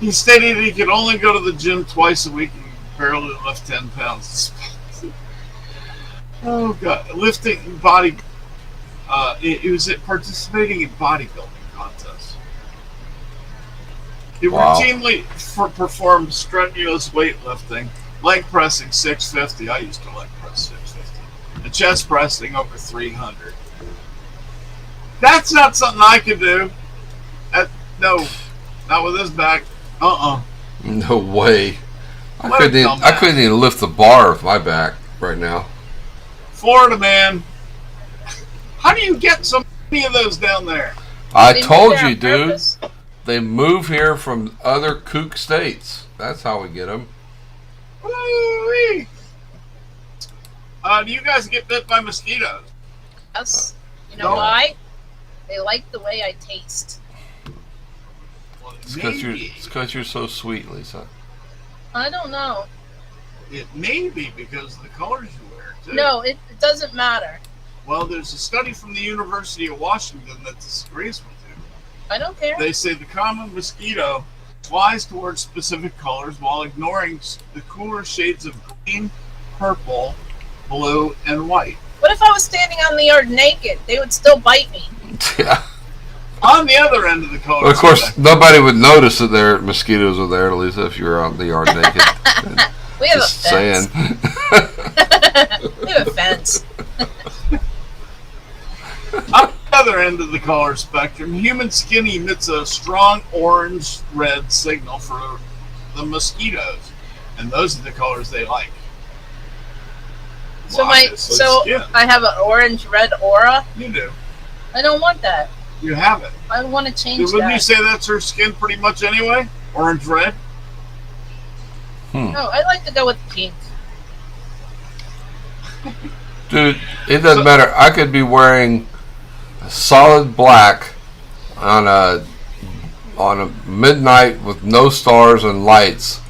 He stated he could only go to the gym twice a week and barely lift 10 pounds. Oh God! Lifting body. He was participating in bodybuilding contests. He Wow. routinely performed strenuous weightlifting, leg pressing 650. I used to leg press 650, and chest pressing over 300. That's not something I could do. No, not with this back. No way. I What a couldn't. dumbass. I couldn't even lift the bar with my back right now. Florida man. How do you get so many of those down there? I They do told that you, on dude. purpose. They move here from other kook states. That's how we get them. Woo-wee. Do you guys get bit by mosquitoes? Yes. You know No. why? They like the way I taste. Well, It's because maybe. you're so sweet, Lisa. I don't know. It may be because of the colors you wear, too. No, it doesn't matter. Well, there's a study from the University of Washington that disagrees with you. I don't care. They say the common mosquito flies towards specific colors while ignoring the cooler shades of green, purple, blue, and white. What if I was standing on the yard naked? They would still bite me. Yeah. On the other end of the color, Well, of course, nobody would notice that there mosquitoes are there, Lisa, if you were out in the yard naked. We have Just a fence. saying. We have a fence. on the other end of the color spectrum, human skin emits a strong orange-red signal for the mosquitoes, and those are the colors they like. So Well, obviously, skin. I have an orange-red aura. You do. I don't want that. You have it. I want to change Wouldn't you that. say that's her skin pretty much anyway? Orange-red? No, I like to go with pink. Dude, it doesn't matter. I could be wearing solid black on a midnight with no stars and lights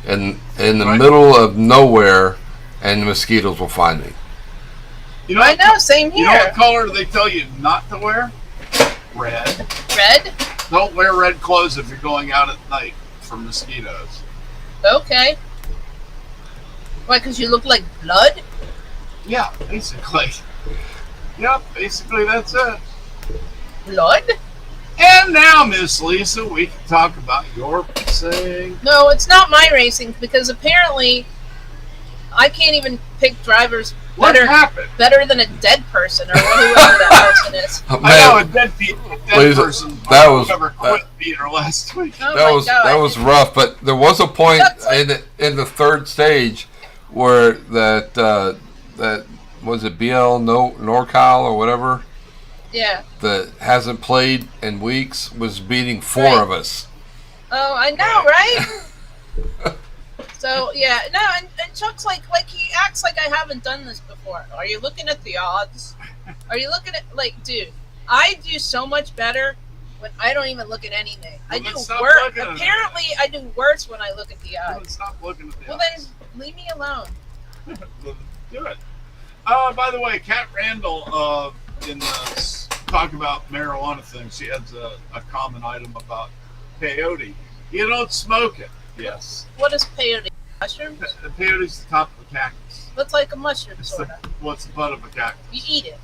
in the Right. middle of nowhere, and the mosquitoes will find me. You know, I know, same You know here. what color they tell you not to wear? Red. Red? Don't wear red clothes if you're going out at night for mosquitoes. Okay. Why, because you look like blood? Yeah, basically. Yep, basically that's it. Blood? And now, Miss Lisa, we can talk about your racing. No, it's not my racing, because apparently I can't even pick drivers What happened? better than a dead person or whoever that person is. I know a Man, dead Lisa, person. that was- whoever quit Peter last week. Oh that my was God. that was rough, but there was a point That's like- in the third stage where that was it BL NorCal or whatever Yeah. that hasn't played in weeks was beating four Right. of us. Oh, I know, right? So, yeah. No, and Chuck's like he acts like I haven't done this before. Are you looking at the odds? Are you looking at, dude, I do so much better when I don't even look at anything. I Well, do then stop worse. looking at it. Apparently, I do worse when I look at the odds. Stop looking at the Well, then leave me alone. Do it. By the way, Kat Randall, in the talk about marijuana thing, she has a common item about peyote. You don't smoke it. Yes. What is peyote? Mushrooms? Peyote's the top of a cactus. Looks like a mushroom, It's sort the, of. what's the butt of a cactus? You eat it,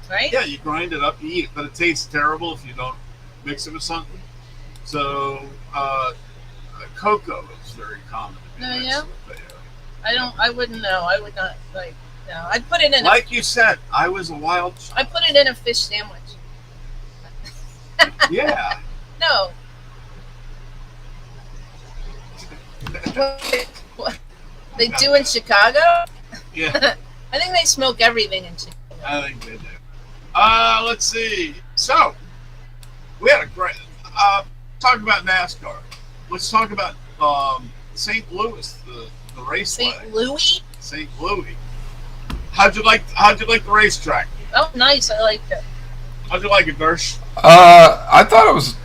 right? Yeah, you grind it up, you eat it, but it tastes terrible if you don't mix it with something. So, cocoa is very common to be Oh, mixed yeah? with peyote. I wouldn't know. I would not, no. I'd put it in Like you said, I was a wild child. I put it in a fish sandwich. Yeah. No. What they do in Chicago? Yeah, I think they smoke everything in Chicago. I think they do. Let's see. So, we had a great talk about NASCAR. Let's talk about St. Louis, the raceway. St. Louis? St. Louis. How'd you like the racetrack? Oh, nice. I liked it. How'd you like it, Gersh? I thought it was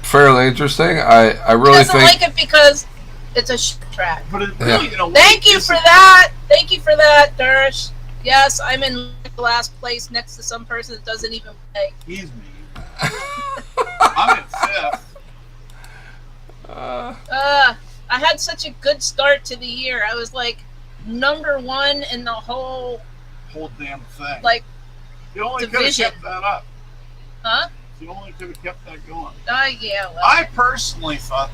fairly interesting. I He really doesn't think like it because it's a track. But it really, Yeah. Thank you for that. Thank you for that, Dersh. Yes, I'm in last place next to some person that doesn't even play. He's mean. I'm in fifth. I had such a good start to the year. I was like number one in the whole, Whole damn thing. like, you only could have division. kept that up. huh? You only could have kept that going. Yeah, well. I personally thought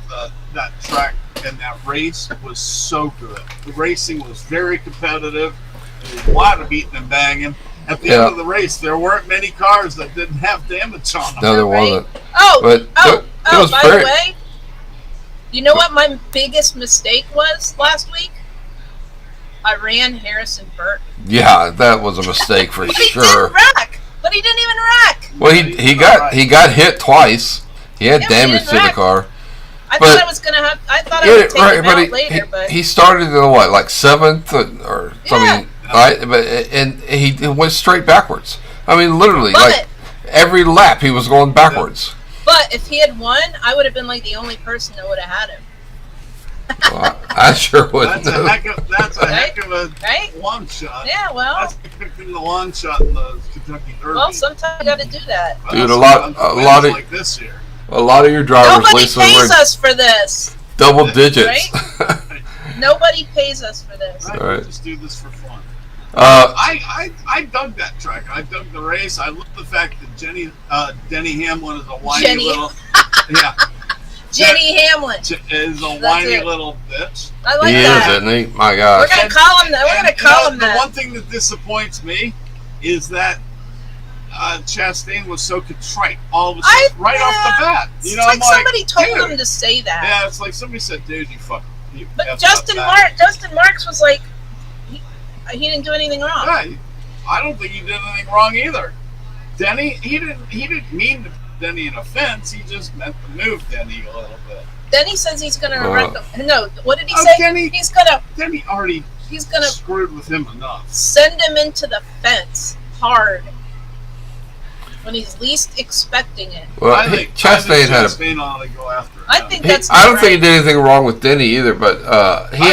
that track and that race was so good. The racing was very competitive. There was a lot of beating and banging. At the Yeah. end of the race, there weren't many cars that didn't have damage on them. no, there Right? wasn't. Oh, But it was by very, the way, you know what my biggest mistake was last week? I ran Harrison Burton. yeah, that was a mistake for He sure. didn't wreck. But he didn't even wreck. Well, he got hit twice. He had Yeah, but he damage didn't to the wreck. car. I But- thought I was gonna have. I thought I would take him out later, but he started in what, like 7th or something, right? But and he went straight backwards. I mean, literally, like every lap he was going backwards. But if he had won, I would have been like the only person that would have had him. Well, I sure wouldn't. That's a heck of a Right? long shot. Yeah, well, That's picking the long shot in the Kentucky Derby. well, sometimes you got to do that. Well, Dude, that's a lot of like this year. a lot of your drivers, Nobody Lisa, pays were us for this. double digits. Nobody pays us for this. I Right. just do this for fun. uh, I dug that track. I dug the race. I love the fact that Denny Hamlin is a whiny Jenny. little yeah Jenny Hamlin. is a That's whiny it. little bitch. I like he is, that. isn't he? My We're gosh. gonna call him that. We're gonna And, call him the that. one thing that disappoints me is that Chastain was so contrite all of a sudden, right off the bat. It's You know, like I'm somebody like, told dude. him to say that. Yeah, it's like somebody said, "Dude, you fuck." You But effed Justin up that." Marks was like, he didn't do anything wrong. Yeah, I don't think he did anything wrong either. Denny, he didn't mean to put Denny in offense. He just meant to move Denny a little bit. Then he says he's gonna Uh. wreck him. No, what did he Oh, say? Denny- He's gonna Denny already screwed with him enough. send him into the fence hard when he's least expecting it. Well, I think Chastain had a. Chastain ought to go after him. I think He, that's. I don't right. think he did anything wrong with Denny either, but he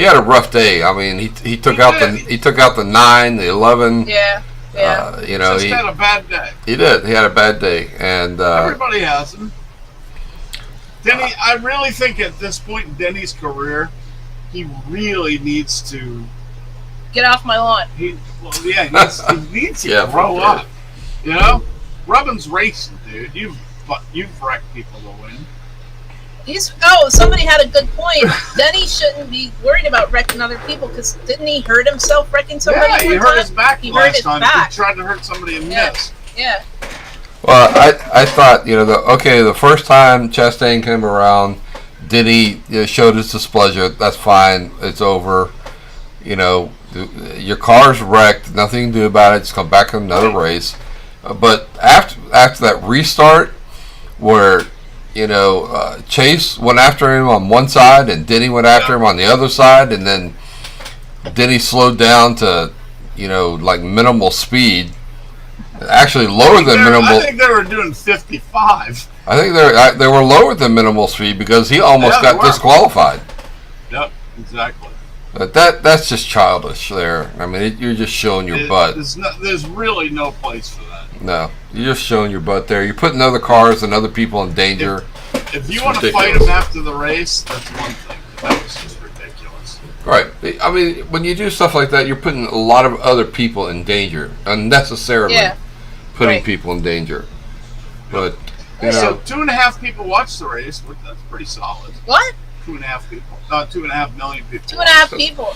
had a rough day. I mean, he took out the 9, the 11. Yeah, yeah. You know, Just had a bad day. he did. He had a bad day, and Everybody has them. Denny, I really think at this point in Denny's career, he really needs to. Get off my lawn. He needs to Yeah, grow for sure. up. You know, Robin's racing, dude. You've wrecked people to win. Somebody had a good point. Denny shouldn't be worried about wrecking other people because didn't he hurt himself wrecking somebody? Yeah, he one hurt time? his back He hurt last his time. back. He tried to hurt somebody and Yeah. missed. Yeah. well, I thought, you know, the first time Chastain came around, Denny showed his displeasure. That's fine. It's over. You know, your car's wrecked. Nothing you can do about it. Just come back in another race. But after that restart, where Chase went after him on one side and Denny went after him on the other side, and then Denny slowed down to like minimal speed, actually lower than minimal. I think they were doing 55. I think they were lower than minimal speed because he almost Yeah, they got were. disqualified. Yep, exactly. But that's just childish there. I mean, you're just showing your butt. There's really no place for that. No, you're just showing your butt there. You're putting other cars and other people in danger. If you It's want to fight ridiculous. him after the race, that's one thing. That was just ridiculous. Right. I mean, when you do stuff like that, you're putting a lot of other people in danger, unnecessarily Yeah. putting Right. people in danger. But, So 2.5 people watched the race. That's pretty solid. What? 2.5 people. 2.5 million people. 2.5 people.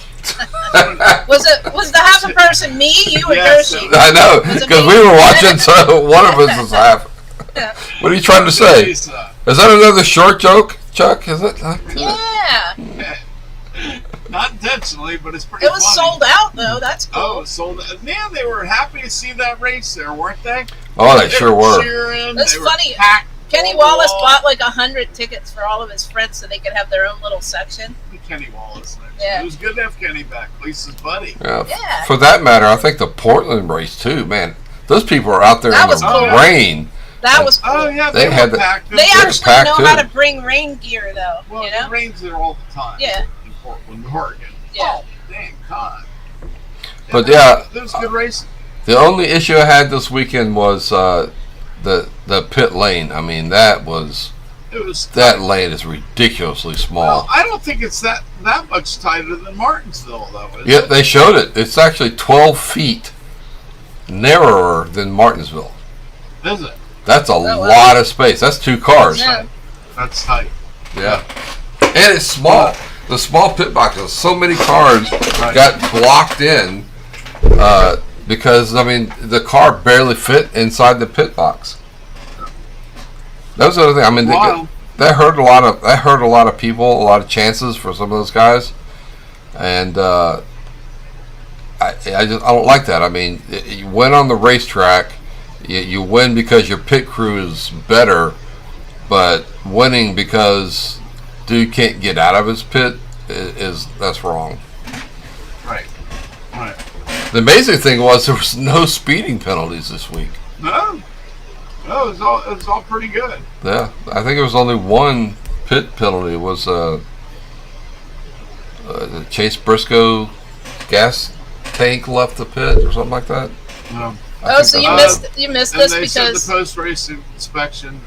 Was the half a person me, you, or Yes, Yoshi? I know, Was it because me? we were watching, so one of us was half. Yeah. What are you trying to say? Jeez, Is that another short joke, Chuck? Is it? Yeah. not intentionally, but it's pretty It was funny. sold out though. That's cool. Oh, it was sold out. Man, they were happy to see that race there, weren't they? Oh, they sure were. Cheering. That's they funny. Were packed Kenny wall to Wallace wall. bought like 100 tickets for all of his friends so they could have their own little section. Kenny Wallace. Yeah. It was good to have Kenny back. Lisa's buddy. Yeah. Yeah. For that matter, I think the Portland race too, man. Those people are out there That in was the cool. rain. That was cool. Oh yeah, They they, had were the- packed. They They're actually packed, know how too. to bring rain gear though. Well, You know? it rains there all the time. Yeah. In Portland, Oregon. Yeah. Oh, dang God. But yeah, It was a good race. the only issue I had this weekend was the pit lane. I mean, that lane is ridiculously Well, small. I don't think it's that much tighter than Martinsville, though. Is Yeah, it? they showed it. It's actually 12 feet narrower than Martinsville. Is it? That's a wow. lot of space. That's 2 cars. Yeah. That's tight. Yeah. And it's small. The small pit boxes. So many cars Right. got blocked in because, I mean, the car barely fit inside the pit box. That was the other thing. I mean, Wow. that hurt a lot of people, a lot of chances for some of those guys. And I don't like that. I mean, you went on the racetrack. you win because your pit crew is better, but winning because dude can't get out of his pit that's wrong. Right. Right. The amazing thing was there was no speeding penalties this week. No. No, it was all pretty good. Yeah, I think there was only one pit penalty. It was the Chase Briscoe gas tank left the pit or something like that. No. Oh, so you missed And this they said because the post-race inspection,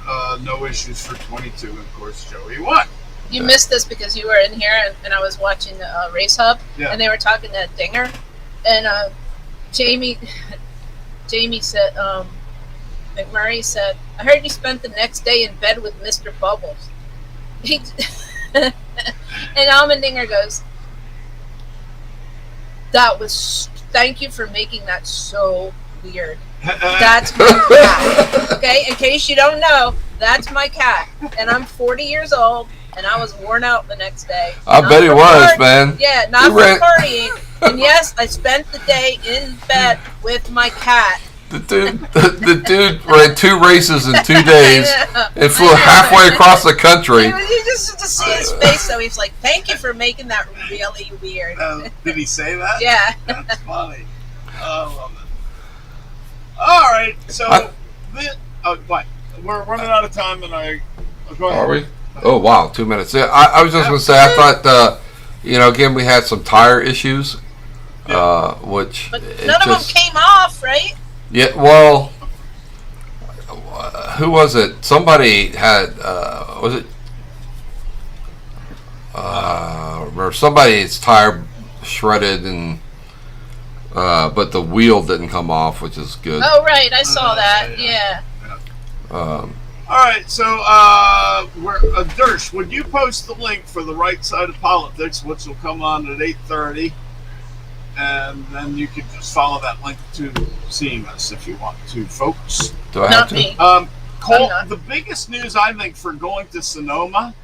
no issues for 22, and of course Joey won. you missed this because you were in here and I was watching the Race Hub, Yeah. and they were talking to Dinger, and Jamie said, McMurray said, I heard you spent the next day in bed with Mr. Bubbles. And Almendinger goes, thank you for making that so weird. That's my cat. Okay, in case you don't know, that's my cat. And I'm 40 years old, and I was worn out the next day. I bet he was, man. Yeah, not for partying. And yes, I spent the day in bed with my cat. The dude ran 2 races in 2 days and flew halfway across the country. You just to see his face, so he's like, thank you for making that really weird. Did he say that? Yeah. That's funny. I love it. All right, so what? We're running out of time, and go ahead. Are we? Oh, wow, 2 minutes. Yeah, I was just going to say, I thought, again, we had some tire issues, which... But none of them came off, right? Yeah, well, who was it? Somebody had, was it? Or somebody's tire shredded and, but the wheel didn't come off, which is good. Oh, right, I saw that, yeah. All right, so Dersh, would you post the link for the Right Side of Politics, which will come on at 8:30, and then you can just follow that link to seeing us if you want to, folks. Do I have Not to? me. Cole, not. the biggest news I think for going to Sonoma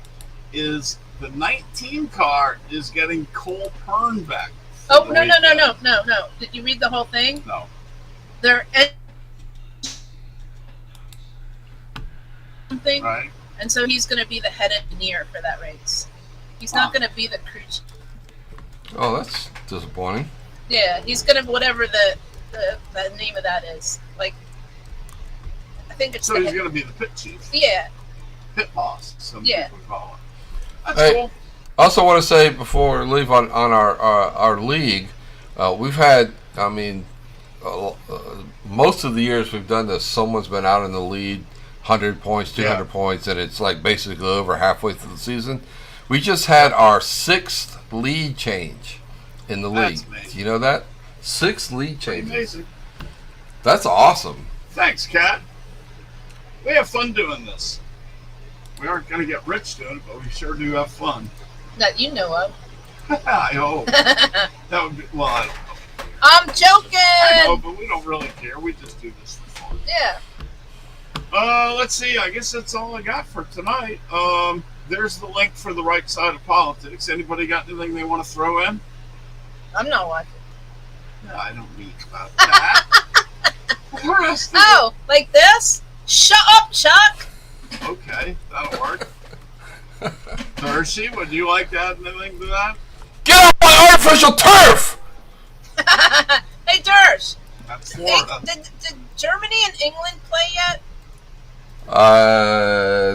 is the 19 car is getting Cole Pern back. Oh, no. Did you read the whole thing? No. They're something, Right. and so he's going to be the head engineer for that race. He's not going to be the crew chief. Oh, that's disappointing. Yeah, he's going to whatever the name of that is. Like, I think it's So the he's head- going to be the pit chief, yeah. pit boss, some Yeah. people call it. That's Hey. cool. I also want to say before we leave on our league, we've had, most of the years we've done this, someone's been out in the lead, 100 points, 200 points, and it's like basically over halfway through the season. We just had our 6th lead change in the league. That's amazing. Do you know that? 6 lead changes. Amazing. That's awesome. Thanks, Kat. We have fun doing this. We aren't going to get rich doing it, but we sure do have fun. That you know of. I hope. That would be, well, I don't know. I'm joking! I know, but we don't really care. We just do this for fun. Yeah. Let's see. I guess that's all I got for tonight. There's the link for the Right Side of Politics. Anybody got anything they want to throw in? I'm not watching. I don't need about that. The rest of it- Oh, like this? Shut up, Chuck! Okay, that'll work. Hershey, would you like to add anything to that? Get off my artificial turf! Hey, Dersh! That's Florida. Did Germany and England play yet?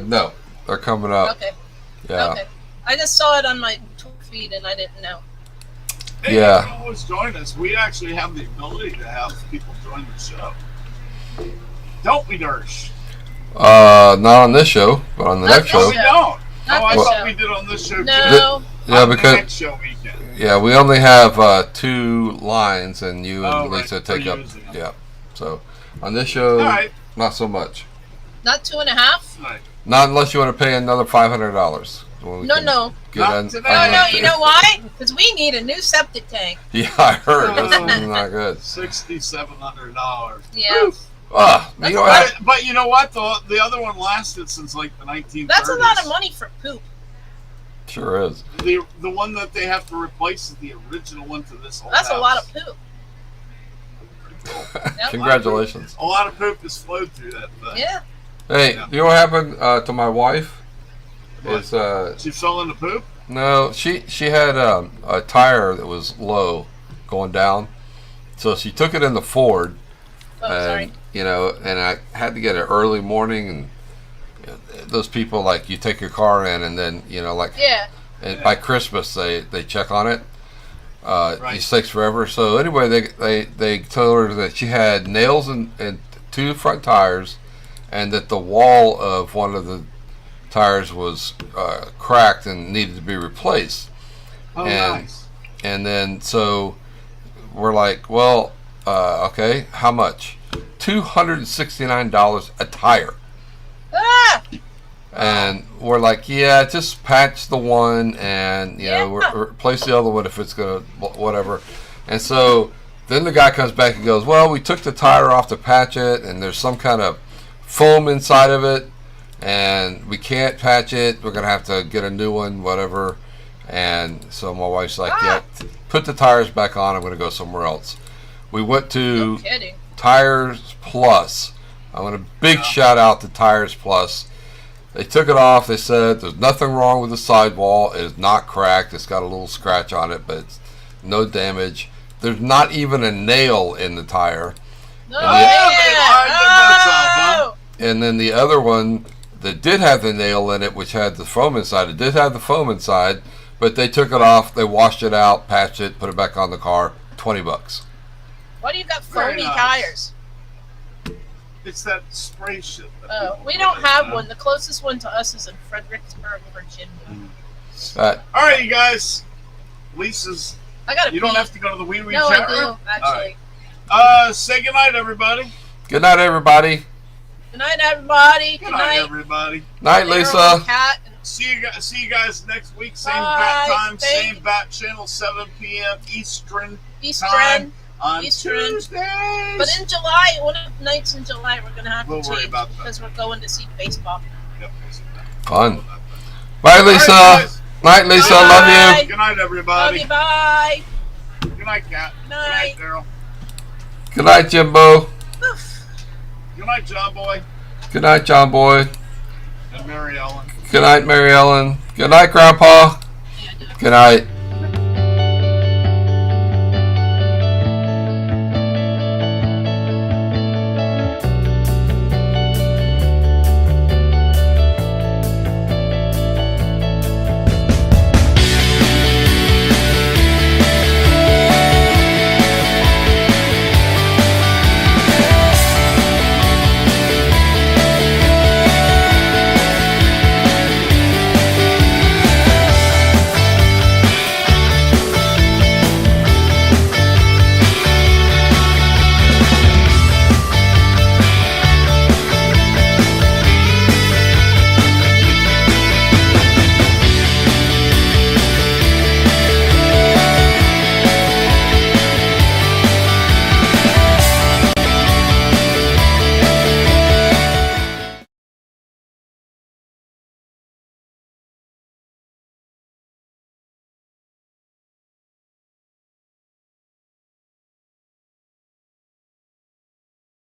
No. They're coming up. Okay. Yeah. Okay. I just saw it on my Twitter feed and I didn't know. Hey, Yeah. you can always join us. We actually have the ability to have people join the show. Don't we, Dersh? Not on this show, but on the Not next this show. We don't. Not Oh, I this thought show. we did on this show too. No. Yeah, On the because next show weekend. yeah, we only have 2 lines, and you and Oh, right, Lisa for take up. using it. Yeah. So on this show, All right. not so much. Not 2.5? All right. Not unless you want to pay another $500. Well, No. Not today. No, you know why? Because we need a new septic tank. Yeah, I heard. That's not good. $6,700. Yeah. Ah, you know what? But you know what? The other one lasted since like the 1930s. That's a lot of money for poop. Sure is. The one that they have to replace is the original one to this whole That's house. a lot of poop. Pretty cool. Congratulations. A lot of poop has flowed through that thing. Yeah. Hey, Yeah. you know what happened to my wife? What? Is She's selling the poop? no, she had a tire that was low going down, so she took it in the Ford, Oh, sorry. and I had to get it early morning, and those people like you take your car in, and then Yeah. and by Christmas they check on it. Right. It takes forever. So anyway, they told her that she had nails in two front tires, and that the wall of one of the tires was cracked and needed to be replaced. Oh, And- nice. And then so we're like, well, okay, how much? $269 a tire. Ah! And we're like, yeah, just patch the one, and replace the other one if it's gonna whatever. And so then the guy comes back and goes, well, we took the tire off to patch it, and there's some kind of foam inside of it, and we can't patch it. We're gonna have to get a new one, whatever. And so my wife's like, yeah, put the tires back on. I'm gonna go somewhere else. We went to No kidding. Tires Plus. I want a big shout out to Tires Plus. They took it off. They said there's nothing wrong with the sidewall. It is not cracked. It's got a little scratch on it, but it's no damage. There's not even a nail in the tire. No, And they lined the nuts off, huh? And then the other one that did have the nail in it, which had the foam inside, it did have the foam inside, but they took it off. They washed it out, patched it, put it back on the car. $20. Why do you got Very foamy nice. tires? It's that spray shit. that Oh, people we don't put in, have you know? one. The closest one to us is in Fredericksburg, Virginia. Uh, All right, you guys. Lisa's. I gotta You don't pee. have to go to the wee wee No, I chat room? do, actually. Say goodnight, everybody. good night, everybody. Good night, everybody. Good Good night, night, everybody. Night, Daryl Lisa. and Kat. And See you guys next week. Same Bye. bat time, Thank- same bat channel, 7 p.m. Eastern Eastern. time on Eastern. Tuesdays. But in July, one of the nights in July, we're gonna have We'll to worry change about that. because we're going to see baseball. Yep, we'll see that. Fun. Bye, All Lisa. right, guys. Night, Lisa. Bye. Love you. Good night, Love everybody. you. Bye. Good night, Kat. Good night, Daryl. Good night, Jimbo. Good night, John Boy Good night, John Boy. and Mary Ellen. Good night, Mary Ellen. Good night, Grandpa. Good night.